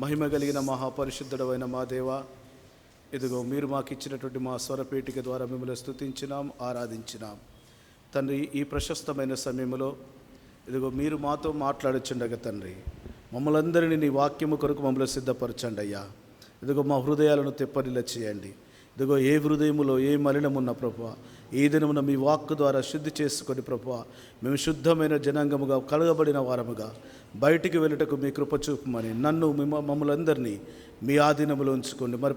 మహిమ కలిగిన మహాపరిశుద్ధుడైన మా దేవ, ఇదిగో మీరు మాకు ఇచ్చినటువంటి మా స్వరపేటిక ద్వారా మిమ్మల్ని స్తుతించినాం, ఆరాధించినాం. తండ్రి, ఈ ప్రశస్తమైన సమయంలో ఇదిగో మీరు మాతో మాట్లాడుచుండగా తండ్రి, మమ్మల్ని అందరినీ నీ వాక్యము కొరకు మమ్మల్ని సిద్ధపరచండి అయ్యా. ఇదిగో మా హృదయాలను తెప్పరిల్ల చేయండి. ఇదిగో ఏ హృదయములో ఏ మలినమున్న ప్రభువా, ఈ దినమున మీ వాక్కు ద్వారా శుద్ధి చేసుకొని ప్రభువా, మేము శుద్ధమైన జనాంగముగా కలగబడిన వారముగా బయటికి వెళ్ళటకు మీ కృప చూపమని నన్ను మమ్మల్ని అందరినీ మీ ఆధీనములో ఉంచుకోండి. మరి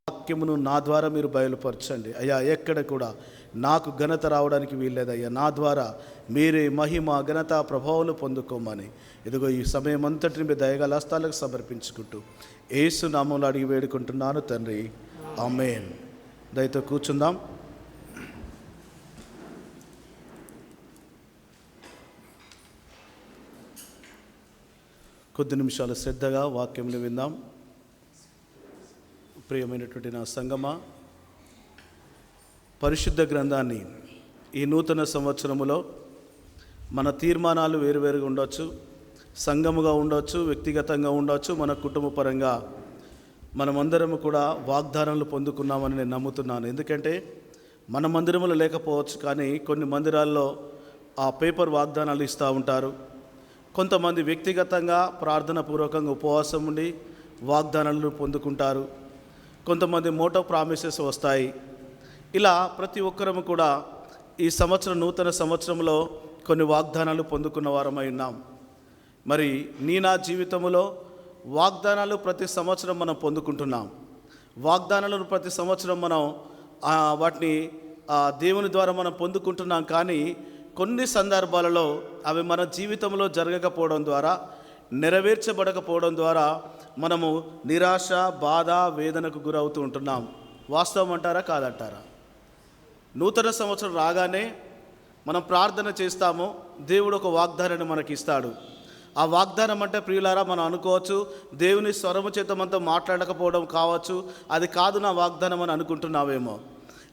వాక్యమును నా ద్వారా మీరు బయలుపరచండి అయ్యా. ఎక్కడ కూడా నాకు ఘనత రావడానికి వీల్లేదయ్యా. నా ద్వారా మీరే మహిమ, ఘనత, ప్రభావాలు పొందుకోమని ఇదిగో ఈ సమయం అంతటిని మీ దయగల హస్తాలకు సమర్పించుకుంటూ యేసు నామములో అడిగి వేడుకుంటున్నాను తండ్రి, ఆమేన్. దయతో కూర్చుందాం. కొద్ది నిమిషాలు శ్రద్ధగా వాక్యంని విందాం. ప్రియమైనటువంటి నా సంగమా, పరిశుద్ధ గ్రంథాన్ని ఈ నూతన సంవత్సరములో మన తీర్మానాలు వేరువేరుగా ఉండొచ్చు, సంఘముగా ఉండొచ్చు, వ్యక్తిగతంగా ఉండొచ్చు, మన కుటుంబ పరంగా మనమందరము కూడా వాగ్దానాలు పొందుకున్నామని నేను నమ్ముతున్నాను. ఎందుకంటే మన మందిరములు లేకపోవచ్చు, కానీ కొన్ని మందిరాల్లో ఆ పేపర్ వాగ్దానాలు ఇస్తూ ఉంటారు. కొంతమంది వ్యక్తిగతంగా ప్రార్థనాపూర్వకంగా ఉపవాసం ఉండి వాగ్దానాలను పొందుకుంటారు. కొంతమంది మోటో ప్రామిసెస్ వస్తాయి. ఇలా ప్రతి ఒక్కరము కూడా ఈ సంవత్సరం, నూతన సంవత్సరంలో కొన్ని వాగ్దానాలు పొందుకున్న వారమై ఉన్నాం. మరి నా జీవితంలో వాగ్దానాలు ప్రతి సంవత్సరం మనం పొందుకుంటున్నాం. వాగ్దానాలను ప్రతి సంవత్సరం మనం వాటిని దేవుని ద్వారా మనం పొందుకుంటున్నాం. కానీ కొన్ని సందర్భాలలో అవి మన జీవితంలో జరగకపోవడం ద్వారా, నెరవేర్చబడకపోవడం ద్వారా మనము నిరాశ, బాధ, వేదనకు గురవుతూ ఉంటున్నాం. వాస్తవం అంటారా, కాదంటారా? నూతన సంవత్సరం రాగానే మనం ప్రార్థన చేస్తాము, దేవుడు ఒక వాగ్దానాన్ని మనకి ఇస్తాడు. ఆ వాగ్దానం అంటే ప్రియులారా, మనం అనుకోవచ్చు దేవుని స్వరము చేత మనతో మాట్లాడకపోవడం కావచ్చు, అది కాదు నా వాగ్దానం అని అనుకుంటున్నావేమో.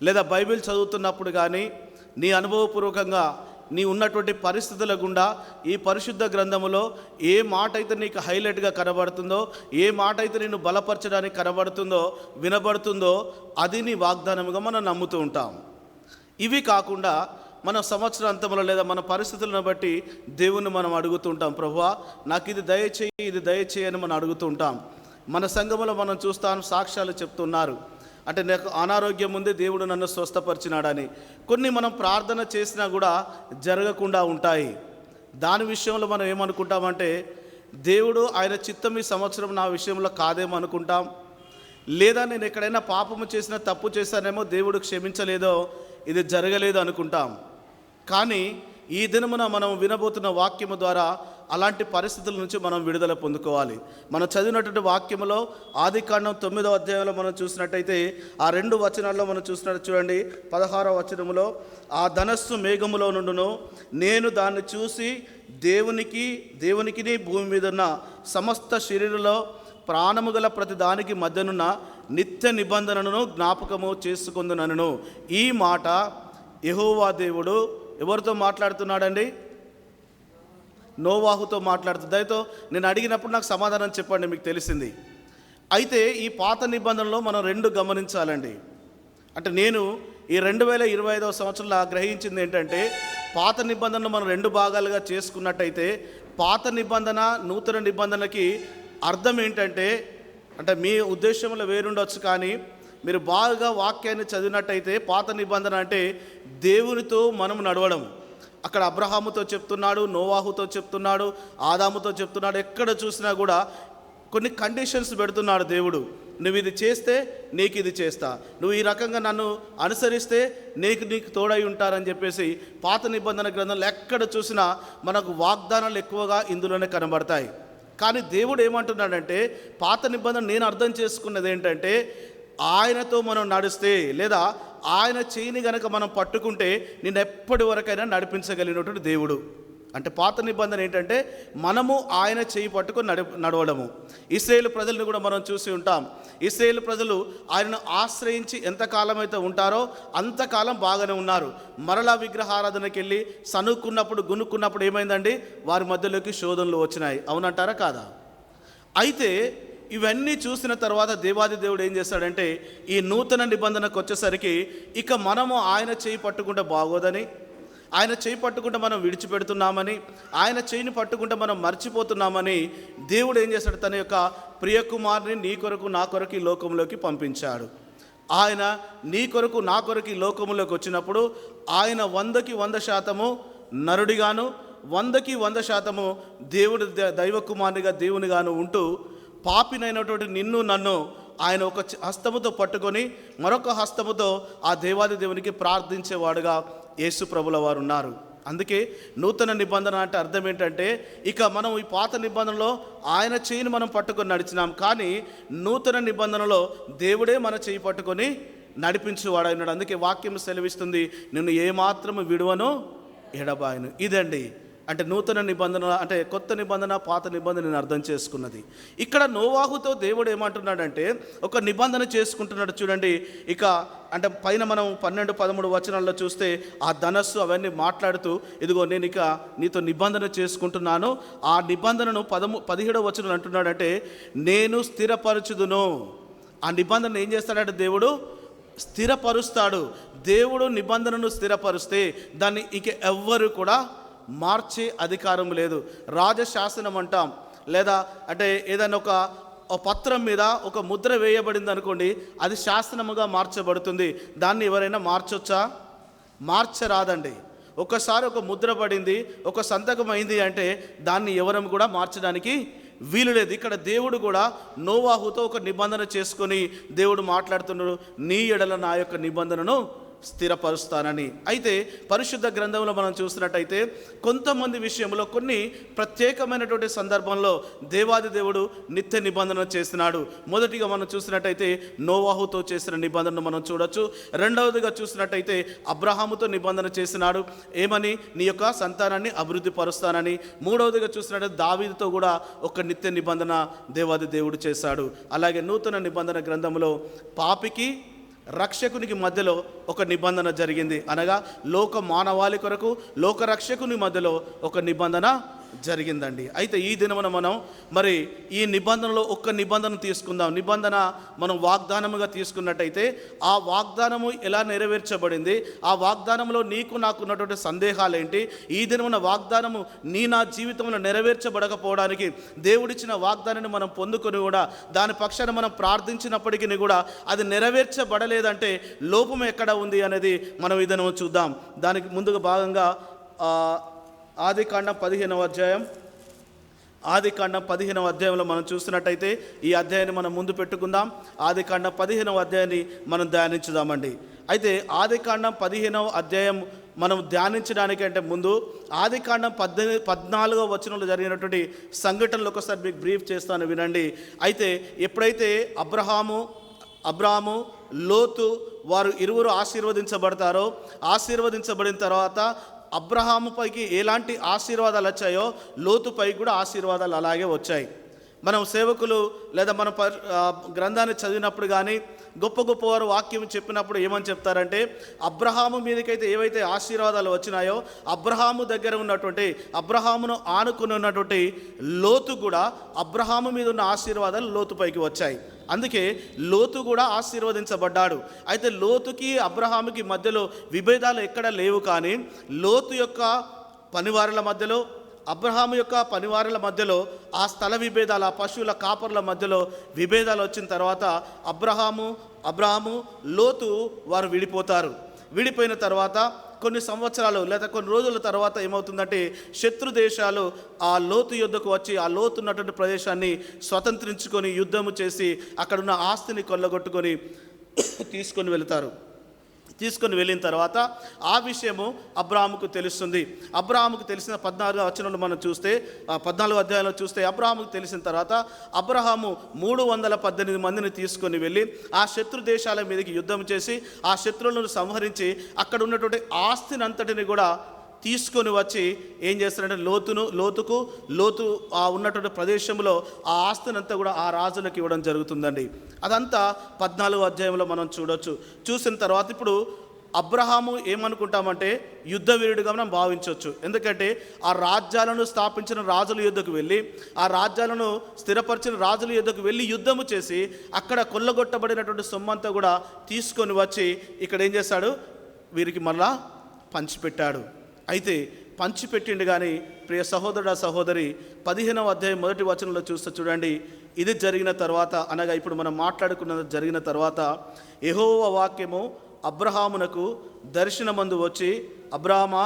లేదా బైబిల్ చదువుతున్నప్పుడు కానీ నీ అనుభవపూర్వకంగా నీ ఉన్నటువంటి పరిస్థితుల గుండా ఈ పరిశుద్ధ గ్రంథములో ఏ మాట అయితే నీకు హైలైట్గా కనబడుతుందో, ఏ మాట అయితే నిన్ను బలపరచడానికి కనబడుతుందో, వినబడుతుందో, అది నీ వాగ్దానముగా మనం నమ్ముతూ ఉంటాం. ఇవి కాకుండా మన సంవత్సరాంతంలో లేదా మన పరిస్థితులను బట్టి దేవుణ్ణి మనం అడుగుతుంటాం, ప్రభువా నాకు ఇది దయచేయి, ఇది దయచేయి అని మనం అడుగుతుంటాం. మన సంఘములో మనం చూస్తాం, సాక్ష్యాలు చెప్తున్నారు. అంటే నాకు అనారోగ్యం ఉంది, దేవుడు నన్ను స్వస్థపరిచినాడని. కొన్ని మనం ప్రార్థన చేసినా కూడా జరగకుండా ఉంటాయి. దాని విషయంలో మనం ఏమనుకుంటామంటే, దేవుడు ఆయన చిత్తం ఈ సంవత్సరం నా విషయంలో కాదేమో అనుకుంటాం. లేదా నేను ఎక్కడైనా పాపము చేసినా, తప్పు చేశానేమో, దేవుడు క్షమించలేదో, ఇది జరగలేదు అనుకుంటాం. కానీ ఈ దినమున మనం వినబోతున్న వాక్యము ద్వారా అలాంటి పరిస్థితుల నుంచి మనం విడుదల పొందుకోవాలి. మనం చదివినటువంటి వాక్యములో ఆదికాండం 9వ అధ్యాయంలో మనం చూసినట్టయితే ఆ 2 వచనాల్లో మనం చూసినట్టు చూడండి. 16వ వచనములో, ఆ ధనస్సు మేఘములో నుండును, నేను దాన్ని చూసి దేవునికి భూమి మీద ఉన్న సమస్త శరీరంలో ప్రాణము గల ప్రతి దానికి మధ్యనున్న నిత్య నిబంధనను జ్ఞాపకము చేసుకుందునను. ఈ మాట యెహోవా దేవుడు ఎవరితో మాట్లాడుతున్నాడండి? నోవాహుతో మాట్లాడుతుంది. దయతో నేను అడిగినప్పుడు నాకు సమాధానం చెప్పండి, మీకు తెలిసింది. అయితే ఈ పాత నిబంధనలో మనం 2 గమనించాలండి. అంటే నేను ఈ 2025వ సంవత్సరంలో గ్రహించింది ఏంటంటే, పాత నిబంధనలు మనం 2 భాగాలుగా చేసుకున్నట్టయితే పాత నిబంధన, నూతన నిబంధనకి అర్థం ఏంటంటే, అంటే మీ ఉద్దేశంలో వేరుండొచ్చు, కానీ మీరు బాగా వాక్యాన్ని చదివినట్టయితే పాత నిబంధన అంటే దేవునితో మనం నడవడం. అక్కడ అబ్రహాముతో చెప్తున్నాడు, నోవాహుతో చెప్తున్నాడు, ఆదాముతో చెప్తున్నాడు. ఎక్కడ చూసినా కూడా కొన్ని కండిషన్స్ పెడుతున్నాడు దేవుడు. నువ్వు ఇది చేస్తే నీకు ఇది చేస్తా, నువ్వు ఈ రకంగా నన్ను అనుసరిస్తే నీకు తోడై ఉంటారని చెప్పేసి పాత నిబంధన గ్రంథంలో ఎక్కడ చూసినా మనకు వాగ్దానాలు ఎక్కువగా ఇందులోనే కనబడతాయి. కానీ దేవుడు ఏమంటున్నాడంటే, పాత నిబంధన నేను అర్థం చేసుకున్నది ఏంటంటే, ఆయనతో మనం నడిస్తే లేదా ఆయన చేయిని గనక మనం పట్టుకుంటే నిన్ను ఎప్పటి వరకైనా నడిపించగలిగినటువంటి దేవుడు. అంటే పాత నిబంధన ఏంటంటే మనము ఆయన చేయి పట్టుకొని నడవడము. ఇశ్రాయేలు ప్రజలను కూడా మనం చూసి ఉంటాం. ఇశ్రాయేలు ప్రజలు ఆయనను ఆశ్రయించి ఎంతకాలం అయితే ఉంటారో అంతకాలం బాగానే ఉన్నారు. మరలా విగ్రహారాధనకి వెళ్ళి గునుక్కున్నప్పుడు ఏమైందండి? వారి మధ్యలోకి శోధనలు వచ్చినాయి. అవునంటారా కాదా? అయితే ఇవన్నీ చూసిన తర్వాత దేవాది దేవుడు ఏం చేస్తాడంటే ఈ నూతన నిబంధనకు వచ్చేసరికి ఇక మనము ఆయన చేయి పట్టుకుంటే బాగోదని, ఆయన చేయి పట్టుకుంటే మనం విడిచిపెడుతున్నామని, ఆయన చేయిని పట్టుకుంటే మనం మర్చిపోతున్నామని దేవుడు ఏం చేశాడు? తన యొక్క ప్రియకుమారుని నీ కొరకు నా కొరకు ఈ లోకంలోకి పంపించాడు. ఆయన నీ కొరకు నా కొరకు ఈ లోకంలోకి వచ్చినప్పుడు ఆయన 100కి 100% నరుడిగాను 100కి 100% దేవుడు దైవ కుమారునిగా దేవునిగాను ఉంటూ పాపినైనటువంటి నిన్ను నన్ను ఆయన ఒక హస్తముతో పట్టుకొని మరొక హస్తముతో ఆ దేవాది దేవునికి ప్రార్థించేవాడుగా యేసు ప్రభుల వారు ఉన్నారు. అందుకే నూతన నిబంధన అంటే అర్థం ఏంటంటే ఇక మనం ఈ పాత నిబంధనలో ఆయన చేయిని మనం పట్టుకొని నడిచినాం, కానీ నూతన నిబంధనలో దేవుడే మన చేయి పట్టుకొని నడిపించేవాడు అయినాడు. అందుకే వాక్యం సెలవిస్తుంది, నిన్ను ఏమాత్రము విడువను ఎడబాయను. ఇదండి అంటే నూతన నిబంధన అంటే కొత్త నిబంధన పాత నిబంధన నేను అర్థం చేసుకున్నది. ఇక్కడ నోవాహుతో దేవుడు ఏమంటున్నాడంటే ఒక నిబంధన చేసుకుంటున్నాడు. చూడండి, ఇక అంటే పైన మనం 12-13 వచనాల్లో చూస్తే ఆ ధనస్సు అవన్నీ మాట్లాడుతూ ఇదిగో నేను ఇక నీతో నిబంధన చేసుకుంటున్నాను. ఆ నిబంధనను 17వ వచనం అంటున్నాడంటే నేను స్థిరపరచుదును. ఆ నిబంధన ఏం చేస్తాడంటే దేవుడు స్థిరపరుస్తాడు. దేవుడు నిబంధనను స్థిరపరుస్తే దాన్ని ఇక ఎవ్వరు కూడా మార్చే అధికారం లేదు. రాజశాసనం అంటాం, లేదా అంటే ఏదైనా ఒక పత్రం మీద ఒక ముద్ర వేయబడింది అనుకోండి, అది శాసనముగా మార్చబడుతుంది. దాన్ని ఎవరైనా మార్చొచ్చా? మార్చరాదండి. ఒకసారి ఒక ముద్ర పడింది, ఒక సంతకం అయింది అంటే దాన్ని ఎవరం కూడా మార్చడానికి వీలు లేదు. ఇక్కడ దేవుడు కూడా నోవాహుతో ఒక నిబంధన చేసుకొని దేవుడు మాట్లాడుతున్నాడు, నీ ఎడల నా యొక్క నిబంధనను స్థిరపరుస్తానని. అయితే పరిశుద్ధ గ్రంథంలో మనం చూసినట్టయితే కొంతమంది విషయంలో కొన్ని ప్రత్యేకమైనటువంటి సందర్భంలో దేవాది దేవుడు నిత్య నిబంధన చేస్తున్నాడు. మొదటిగా మనం చూసినట్టయితే నోవాహుతో చేసిన నిబంధనను మనం చూడొచ్చు. రెండవదిగా చూసినట్టయితే అబ్రహాముతో నిబంధన చేసినాడు, ఏమని? నీ యొక్క సంతానాన్ని అభివృద్ధి పరుస్తానని. మూడవదిగా చూసినట్టయితే దావీదుతో కూడా ఒక నిత్య నిబంధన దేవాది దేవుడు చేశాడు. అలాగే నూతన నిబంధన గ్రంథంలో పాపికి రక్షకునికి మధ్యలో ఒక నిబంధన జరిగింది. అనగా లోక మానవాళి కొరకు లోక రక్షకుని మధ్యలో ఒక నిబంధన జరిగిందండి. అయితే ఈ దినమున మనం మరి ఈ నిబంధనలో ఒక్క నిబంధన తీసుకుందాం. నిబంధన మనం వాగ్దానముగా తీసుకున్నట్టయితే ఆ వాగ్దానము ఎలా నెరవేర్చబడింది, ఆ వాగ్దానంలో నీకు నాకు ఉన్నటువంటి సందేహాలు ఏంటి, ఈ దినమున వాగ్దానము నా జీవితంలో నెరవేర్చబడకపోవడానికి దేవుడిచ్చిన వాగ్దానాన్ని మనం పొందుకొని కూడా దాని పక్షాన మనం ప్రార్థించినప్పటికీ కూడా అది నెరవేర్చబడలేదంటే లోపం ఎక్కడ ఉంది అనేది మనం ఈ దినము చూద్దాం. దానికి ముందుగా భాగంగా ఆదికాండం 15వ అధ్యాయం, ఆదికాండం 15వ అధ్యాయంలో మనం చూస్తున్నట్టయితే ఈ అధ్యాయాన్ని మనం ముందు పెట్టుకుందాం. ఆదికాండం 15వ అధ్యాయాన్ని మనం ధ్యానించుదామండి. అయితే ఆదికాండం 15వ అధ్యాయం మనం ధ్యానించడానికంటే ముందు ఆదికాండం 14వ వచనంలో జరిగినటువంటి సంఘటనలు ఒకసారి మీకు బ్రీఫ్ చేస్తాను, వినండి. అయితే ఎప్పుడైతే అబ్రాహాము లోతు వారు ఇరువురు ఆశీర్వదించబడతారో, ఆశీర్వదించబడిన తర్వాత అబ్రహాము పైకి ఎలాంటి ఆశీర్వాదాలు వచ్చాయో లోతుపై కూడా ఆశీర్వాదాలు అలాగే వచ్చాయి. మనం సేవకులు లేదా మన గ్రంథాన్ని చదివినప్పుడు కానీ గొప్ప గొప్పవారు వాక్యం చెప్పినప్పుడు ఏమని చెప్తారంటే అబ్రహాము మీదకైతే ఏవైతే ఆశీర్వాదాలు వచ్చినాయో అబ్రహాము దగ్గర ఉన్నటువంటి అబ్రహామును ఆనుకుని ఉన్నటువంటి లోతు కూడా అబ్రహాము మీద ఉన్న ఆశీర్వాదాలు లోతుపైకి వచ్చాయి. అందుకే లోతు కూడా ఆశీర్వదించబడ్డాడు. అయితే లోతుకి అబ్రహాముకి మధ్యలో విభేదాలు ఎక్కడ లేవు, కానీ లోతు యొక్క పనివారుల మధ్యలో అబ్రహాము యొక్క పనివారుల మధ్యలో ఆ స్థల విభేదాలు, ఆ పశువుల కాపర్ల మధ్యలో విభేదాలు వచ్చిన తర్వాత అబ్రహాము లోతు వారు విడిపోతారు. విడిపోయిన తర్వాత కొన్ని సంవత్సరాలు లేదా కొన్ని రోజుల తర్వాత ఏమవుతుందంటే శత్రు దేశాలు ఆ లోతు యుద్ధకు వచ్చి ఆ లోతు ఉన్నటువంటి ప్రదేశాన్ని స్వతంత్రించుకొని యుద్ధము చేసి అక్కడున్న ఆస్తిని కొల్లగొట్టుకొని తీసుకొని వెళతారు. తీసుకొని వెళ్ళిన తర్వాత ఆ విషయము అబ్రాహాముకు తెలుస్తుంది. అబ్రాహాముకు తెలిసిన 14వ వచనంలో మనం చూస్తే 14వ అధ్యాయంలో చూస్తే అబ్రాహాముకు తెలిసిన తర్వాత అబ్రహాము 318 మందిని తీసుకొని వెళ్ళి ఆ శత్రు దేశాల మీదకి యుద్ధం చేసి ఆ శత్రువులను సంహరించి అక్కడ ఉన్నటువంటి ఆస్తిని అంతటిని కూడా తీసుకొని వచ్చి ఏం చేస్తారంటే లోతు ఆ ఉన్నటువంటి ప్రదేశంలో ఆ ఆస్తినంతా కూడా ఆ రాజులకు ఇవ్వడం జరుగుతుందండి. అదంతా 14వ అధ్యాయంలో మనం చూసిన తర్వాత ఇప్పుడు అబ్రహాము ఏమనుకుంటామంటే యుద్ధ వీరుడిగా మనం భావించవచ్చు. ఎందుకంటే ఆ రాజ్యాలను స్థాపించిన రాజుల యుద్ధకు వెళ్ళి, ఆ రాజ్యాలను స్థిరపరిచిన రాజుల యుద్ధకు వెళ్ళి యుద్ధము చేసి అక్కడ కొల్లగొట్టబడినటువంటి సొమ్మంతా కూడా తీసుకొని వచ్చి ఇక్కడ ఏం చేశాడు, వీరికి మళ్ళా పంచిపెట్టాడు. అయితే పంచిపెట్టిండు. కానీ ప్రియ సహోదరుడు సహోదరి 15వ అధ్యాయం 1వ వచనంలో చూస్తే చూడండి, ఇది జరిగిన తర్వాత, అనగా ఇప్పుడు మనం మాట్లాడుకున్నది జరిగిన తర్వాత యెహోవా వాక్యము అబ్రహామునకు దర్శనమందు వచ్చి, అబ్రహామా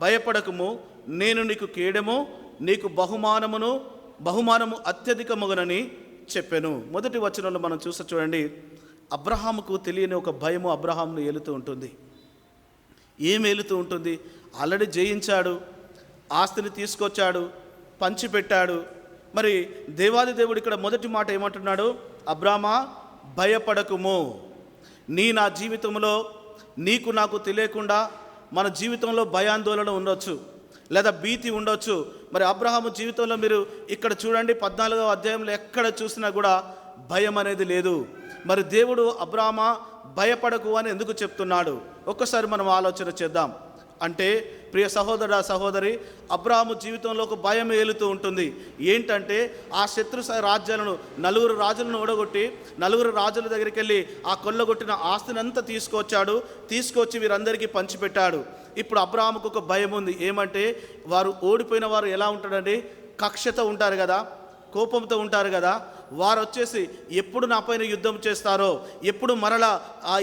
భయపడకుము, నేను నీకు కేడెము, నీకు బహుమానము అత్యధికముగనని చెప్పెను. మొదటి వచనంలో మనం చూడండి, అబ్రహాముకు తెలియని ఒక భయము అబ్రహామును ఏలుతూ ఉంటుంది. ఏం ఏలుతూ ఉంటుంది? ఆల్రెడీ జయించాడు, ఆస్తిని తీసుకొచ్చాడు, పంచిపెట్టాడు. మరి దేవాది దేవుడు ఇక్కడ మొదటి మాట ఏమంటున్నాడు? అబ్రామా భయపడకుము. నా జీవితంలో నీకు నాకు తెలియకుండా మన జీవితంలో భయాందోళన ఉండొచ్చు, లేదా భీతి ఉండొచ్చు. మరి అబ్రహాము జీవితంలో మీరు ఇక్కడ చూడండి, 14వ అధ్యాయంలో ఎక్కడ చూసినా కూడా భయం అనేది లేదు. మరి దేవుడు అబ్రామా భయపడకు అని ఎందుకు చెప్తున్నాడు? ఒక్కసారి మనం ఆలోచన చేద్దాం. అంటే ప్రియ సహోదర సహోదరి, అబ్రహాము జీవితంలో ఒక భయం ఏలుతూ ఉంటుంది. ఏంటంటే ఆ శత్రు రాజ్యాలను 4 రాజులను ఓడగొట్టి 4 రాజుల దగ్గరికి వెళ్ళి ఆ కొల్లగొట్టిన ఆస్తిని అంతా తీసుకొచ్చి వీరందరికీ పంచిపెట్టాడు. ఇప్పుడు అబ్రహాముకు ఒక భయం ఉంది. ఏమంటే వారు ఓడిపోయిన వారు ఎలా ఉంటారండి? కక్షతో ఉంటారు కదా, కోపంతో ఉంటారు కదా. వారు వచ్చేసి ఎప్పుడు నా పైన యుద్ధం చేస్తారో, ఎప్పుడు మరలా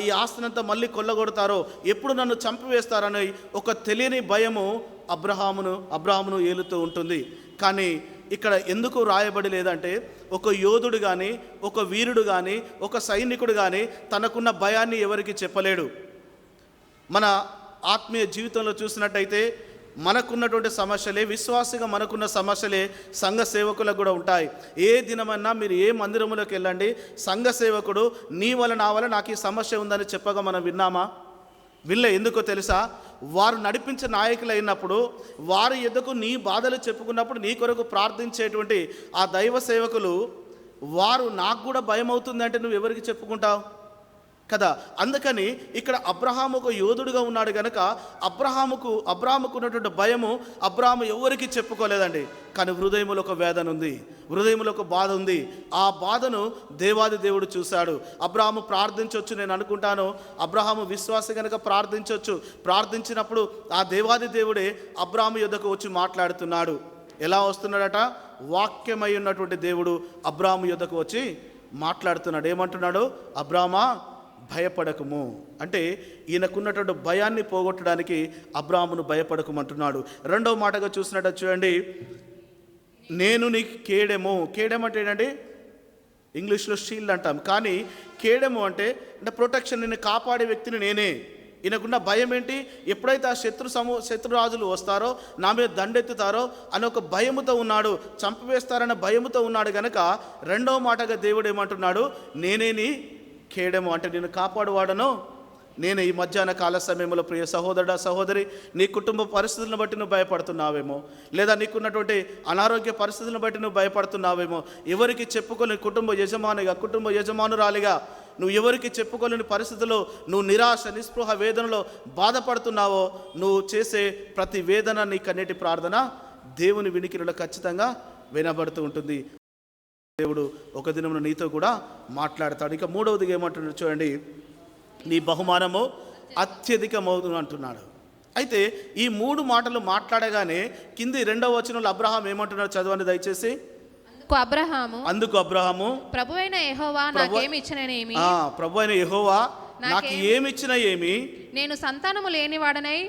ఈ ఆస్తినంతా మళ్ళీ కొల్లగొడతారో, ఎప్పుడు నన్ను చంపివేస్తారని ఒక తెలియని భయము అబ్రహామును ఏలుతూ ఉంటుంది. కానీ ఇక్కడ ఎందుకు రాయబడి లేదంటే, ఒక యోధుడు కానీ, ఒక వీరుడు కానీ, ఒక సైనికుడు కానీ తనకున్న భయాన్ని ఎవరికి చెప్పలేడు. మన ఆత్మీయ జీవితంలో చూసినట్టయితే మనకున్నటువంటి సమస్యలే, విశ్వాసిగా మనకున్న సమస్యలే సంఘ సేవకులకు కూడా ఉంటాయి. ఏ దినమన్నా మీరు ఏ మందిరంలోకి వెళ్ళండి, సంఘ సేవకుడు నీ వల్ల నా వల్ల నాకు ఈ సమస్య ఉందని చెప్పగా మనం విన్నామా? ఎందుకో తెలుసా? వారు నడిపించే నాయకులు అయినప్పుడు, వారి ఎద్దకు నీ బాధలు చెప్పుకున్నప్పుడు, నీ కొరకు ప్రార్థించేటువంటి ఆ దైవ సేవకులు, వారు నాకు కూడా భయం అవుతుంది అంటే నువ్వు ఎవరికి చెప్పుకుంటావు కదా. అందుకని ఇక్కడ అబ్రహాము ఒక యోధుడుగా ఉన్నాడు కనుక అబ్రహాముకు ఉన్నటువంటి భయము అబ్రహాము ఎవరికి చెప్పుకోలేదండి. కానీ హృదయంలో ఒక వేదన ఉంది, హృదయంలో ఒక బాధ ఉంది. ఆ బాధను దేవాది దేవుడు చూశాడు. అబ్రహాము ప్రార్థించవచ్చు, నేను అనుకుంటాను అబ్రహాము విశ్వాసి కనుక ప్రార్థించినప్పుడు ఆ దేవాది దేవుడే అబ్రహాము యొద్దకు వచ్చి మాట్లాడుతున్నాడు. ఎలా వస్తున్నాడట? వాక్యమై ఉన్నటువంటి దేవుడు అబ్రహాము యొద్దకు వచ్చి మాట్లాడుతున్నాడు. ఏమంటున్నాడు? అబ్రహామా భయపడకము. అంటే ఈయనకున్నటువంటి భయాన్ని పోగొట్టడానికి అబ్రాహామును భయపడకమంటున్నాడు. రెండవ మాటగా చూసినట్టు చూడండి, నేను నీకు కేడెము. కేడెము అంటే ఏంటంటే ఇంగ్లీష్లో షీల్డ్ అంటాం, కానీ కేడెము అంటే ప్రొటెక్షన్, నిన్ను కాపాడే వ్యక్తిని నేనే. ఈయనకున్న భయం ఏంటి? ఎప్పుడైతే ఆ శత్రురాజులు వస్తారో, నా మీద దండెత్తుతారో అని ఒక భయముతో ఉన్నాడు, చంపివేస్తారన్న భయముతో ఉన్నాడు కనుక రెండవ మాటగా దేవుడు ఏమంటున్నాడు? నేనే నీ కేడెము, అంటే నేను కాపాడువాడను నేను. ఈ మధ్యాహ్న కాల సమయంలో ప్రియ సహోదరుడా సహోదరి, నీ కుటుంబ పరిస్థితులను బట్టి నువ్వు భయపడుతున్నావేమో, లేదా నీకున్నటువంటి అనారోగ్య పరిస్థితులను బట్టి నువ్వు భయపడుతున్నావేమో, ఎవరికి చెప్పుకోలేని కుటుంబ యజమానురాలిగా నువ్వు ఎవరికి చెప్పుకోలేని పరిస్థితుల్లో నువ్వు నిరాశ, నిస్పృహ, వేదనలో బాధపడుతున్నావో, నువ్వు చేసే ప్రతి వేదన, నీ కన్నీటి ప్రార్థన దేవుని వినికిడిలో ఖచ్చితంగా వినబడుతూ ఉంటుంది. దేవుడు ఒక దినమున నీతో కూడా మాట్లాడతాడు. ఇక మూడవదిగా ఏమంటున్నాడు చూడండి, నీ బహుమానము అత్యధికమవుతుంది అంటున్నాడు. అయితే ఈ 3 మాటలు మాట్లాడగానే కింది 2వ వచనంలో అబ్రహాం ఏమంటున్నాడు చదవండి దయచేసి. అందుకు అబ్రహాము ప్రభువైన యెహోవా నాకు ఏమి ఇచ్చినా ఏమి, నేను సంతానము లేనివాడనై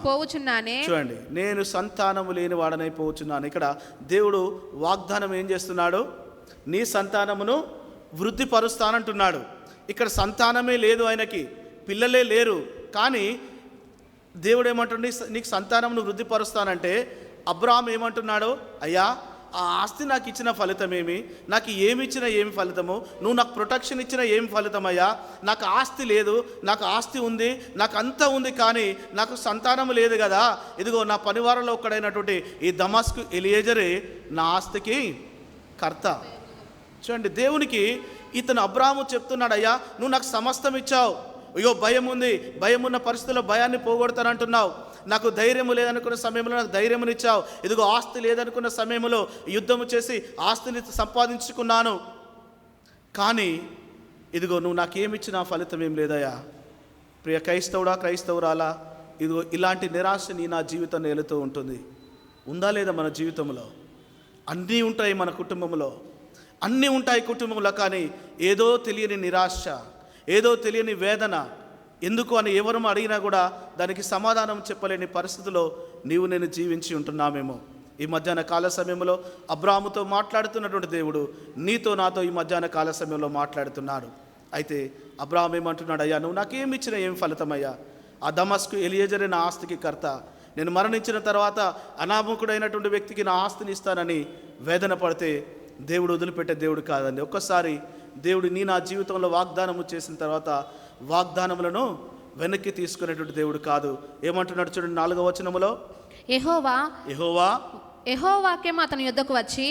పోవుచున్నానే. చూడండి, నేను సంతానము లేనివాడనై పోవుచున్నాను. ఇక్కడ దేవుడు వాగ్దానం ఏం చేస్తున్నాడు? నీ సంతానమును వృద్ధిపరుస్తానంటున్నాడు. ఇక్కడ సంతానమే లేదు, ఆయనకి పిల్లలే లేరు. కానీ దేవుడు ఏమంటుండే? నీకు సంతానమును వృద్ధిపరుస్తానంటే అబ్రహాం ఏమంటున్నాడు? అయ్యా, ఆ ఆస్తి నాకు ఇచ్చిన ఫలితం ఏమి, నాకు ఏమి ఇచ్చినా ఏమి ఫలితము, నువ్వు నాకు ప్రొటెక్షన్ ఇచ్చినా ఏమి ఫలితమయ్యా, నాకు ఆస్తి లేదు, నాకు ఆస్తి ఉంది, నాకు అంతా ఉంది, కానీ నాకు సంతానం లేదు కదా. ఇదిగో నా పనివారంలో ఒక్కడైనటువంటి ఈ దమస్కు ఎలియేజరే నా ఆస్తికి కర్త. చూడండి, దేవునికి ఇతను అబ్రాహాము చెప్తున్నాడు, అయ్యా నువ్వు నాకు సమస్తం ఇచ్చావు, అయ్యో భయం ఉంది, భయం ఉన్న పరిస్థితుల్లో భయాన్ని పోగొడతానంటున్నావు, నాకు ధైర్యం లేదనుకున్న సమయంలో నాకు ధైర్యమునిచ్చావు, ఇదిగో ఆస్తి లేదనుకున్న సమయంలో యుద్ధము చేసి ఆస్తిని సంపాదించుకున్నాను, కానీ ఇదిగో నువ్వు నాకేమిచ్చినా ఫలితం ఏం లేదయ్యా. ప్రియ క్రైస్తవుడా, క్రైస్తవురాలా, ఇదిగో ఇలాంటి నిరాశ నా జీవితాన్ని ఏలుతూ ఉంటుంది. ఉందా లేదా మన జీవితంలో? అన్నీ ఉంటాయి మన కుటుంబంలో, అన్నీ ఉంటాయి కుటుంబంలో, కానీ ఏదో తెలియని నిరాశ, ఏదో తెలియని వేదన, ఎందుకు అని ఎవరు అడిగినా కూడా దానికి సమాధానం చెప్పలేని పరిస్థితిలో నీవు నేను జీవించి ఉంటున్నామేమో. ఈ మధ్యాహ్న కాల సమయంలో అబ్రాహాముతో మాట్లాడుతున్నటువంటి దేవుడు నీతో నాతో ఈ మధ్యాహ్న కాల సమయంలో మాట్లాడుతున్నాడు. అయితే అబ్రాహాం ఏమంటున్నాడు, అయ్యా నువ్వు నాకేమి ఇచ్చినా ఏం ఫలితమయ్యా, ఆ దమస్కు ఎలియేజరే నా ఆస్తికి కర్త, నేను మరణించిన తర్వాత అనామకుడైనటువంటి వ్యక్తికి నా ఆస్తిని ఇస్తానని వేదన పడితే దేవుడు వదిలిపెట్టే దేవుడు కాదండి. ఒక్కసారి దేవుడు నా జీవితంలో వాగ్దానము చేసిన తర్వాత వాగ్దానములను వెనక్కి తీసుకునేటువంటి దేవుడు కాదు. ఏమంటున్నాడు చూడండి, 4వ వచనములో, యెహోవాక్యం అతని యుద్ధకు వచ్చి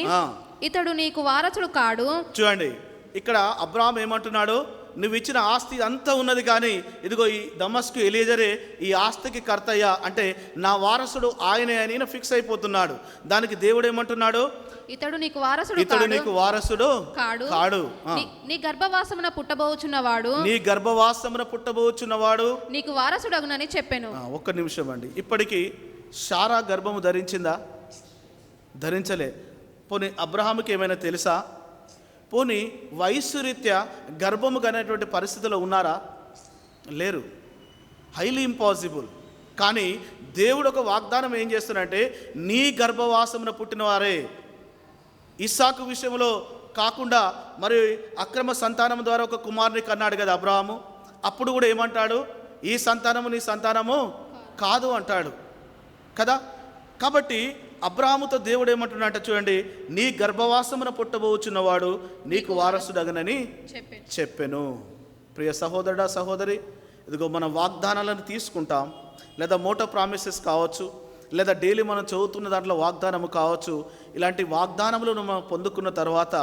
ఇతడు నీకు వారసుడు కాడు. చూడండి, ఇక్కడ అబ్రాహాం ఏమంటున్నాడు, నువ్వు ఇచ్చిన ఆస్తి అంతా ఉన్నది, కానీ ఇదిగో ఈ దమస్కు ఎలియేజరే ఈ ఆస్తికి కర్తయ్య, అంటే నా వారసుడు ఆయనే అని ఫిక్స్ అయిపోతున్నాడు. దానికి దేవుడు ఏమంటున్నాడు, ఇతడు నీకు వారసుడు కాడు. నీ గర్భవాసమున పుట్టబోచున్నవాడు నీకు వారసుడగునని చెప్పాను. ఒక్క నిమిషం అండి, ఇప్పటికీ శారా గర్భము ధరించిందా? ధరించలే. పోనీ అబ్రహాముకి ఏమైనా తెలుసా? పోనీ వయస్సు రీత్యా గర్భము కనేటువంటి పరిస్థితిలో ఉన్నారా? లేరు. Highly impossible. కానీ దేవుడు ఒక వాగ్దానం ఏం చేస్తున్నాడంటే, నీ గర్భవాసమున పుట్టినవారే. ఇస్సాకు విషయంలో కాకుండా మరి అక్రమ సంతానం ద్వారా ఒక కుమారుని కన్నాడు కదా అబ్రాహాము. అప్పుడు కూడా ఏమంటాడు, ఈ సంతానము నీ సంతానము కాదు అంటాడు కదా. కాబట్టి అబ్రాహాముతో దేవుడు ఏమంటున్నాడంటే చూడండి, నీ గర్భవాసమున పుట్టబోచున్నవాడు నీకు వారసుడగనని చెప్పెను. ప్రియ సహోదరుడా, సహోదరి, ఇదిగో మన వాగ్దానాలను తీసుకుంటాం, లేదా మోటో ప్రామిసెస్ కావచ్చు, లేదా డైలీ మనం చదువుతున్న దాంట్లో వాగ్దానము కావచ్చు. ఇలాంటి వాగ్దానములను మనం పొందుకున్న తర్వాత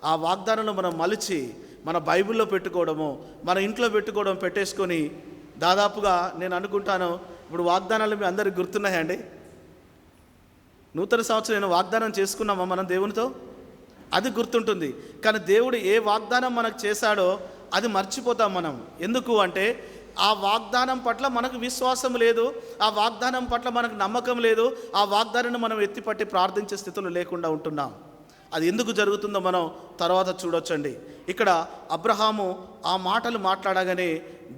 ఆ వాగ్దానాలను మనం మలిచి మన బైబిల్లో పెట్టుకోవడము, మన ఇంట్లో పెట్టుకోవడం, పెట్టేసుకొని దాదాపుగా నేను అనుకుంటాను ఇప్పుడు వాగ్దానాలు మీ అందరికి గుర్తున్నాయండి. నూతన సంవత్సరం నేను వాగ్దానం చేసుకున్నామా మనం దేవునితో? అది గుర్తుంటుంది, కానీ దేవుడు ఏ వాగ్దానం మనకు చేశాడో అది మర్చిపోతాం మనం. ఎందుకు అంటే ఆ వాగ్దానం పట్ల మనకు విశ్వాసం లేదు, ఆ వాగ్దానం పట్ల మనకు నమ్మకం లేదు, ఆ వాగ్దానాన్ని మనం ఎత్తిపట్టి ప్రార్థించే స్థితిలో లేకుండా ఉంటున్నాం. అది ఎందుకు జరుగుతుందో మనం తర్వాత చూడొచ్చండి. ఇక్కడ అబ్రహాము ఆ మాటలు మాట్లాడగానే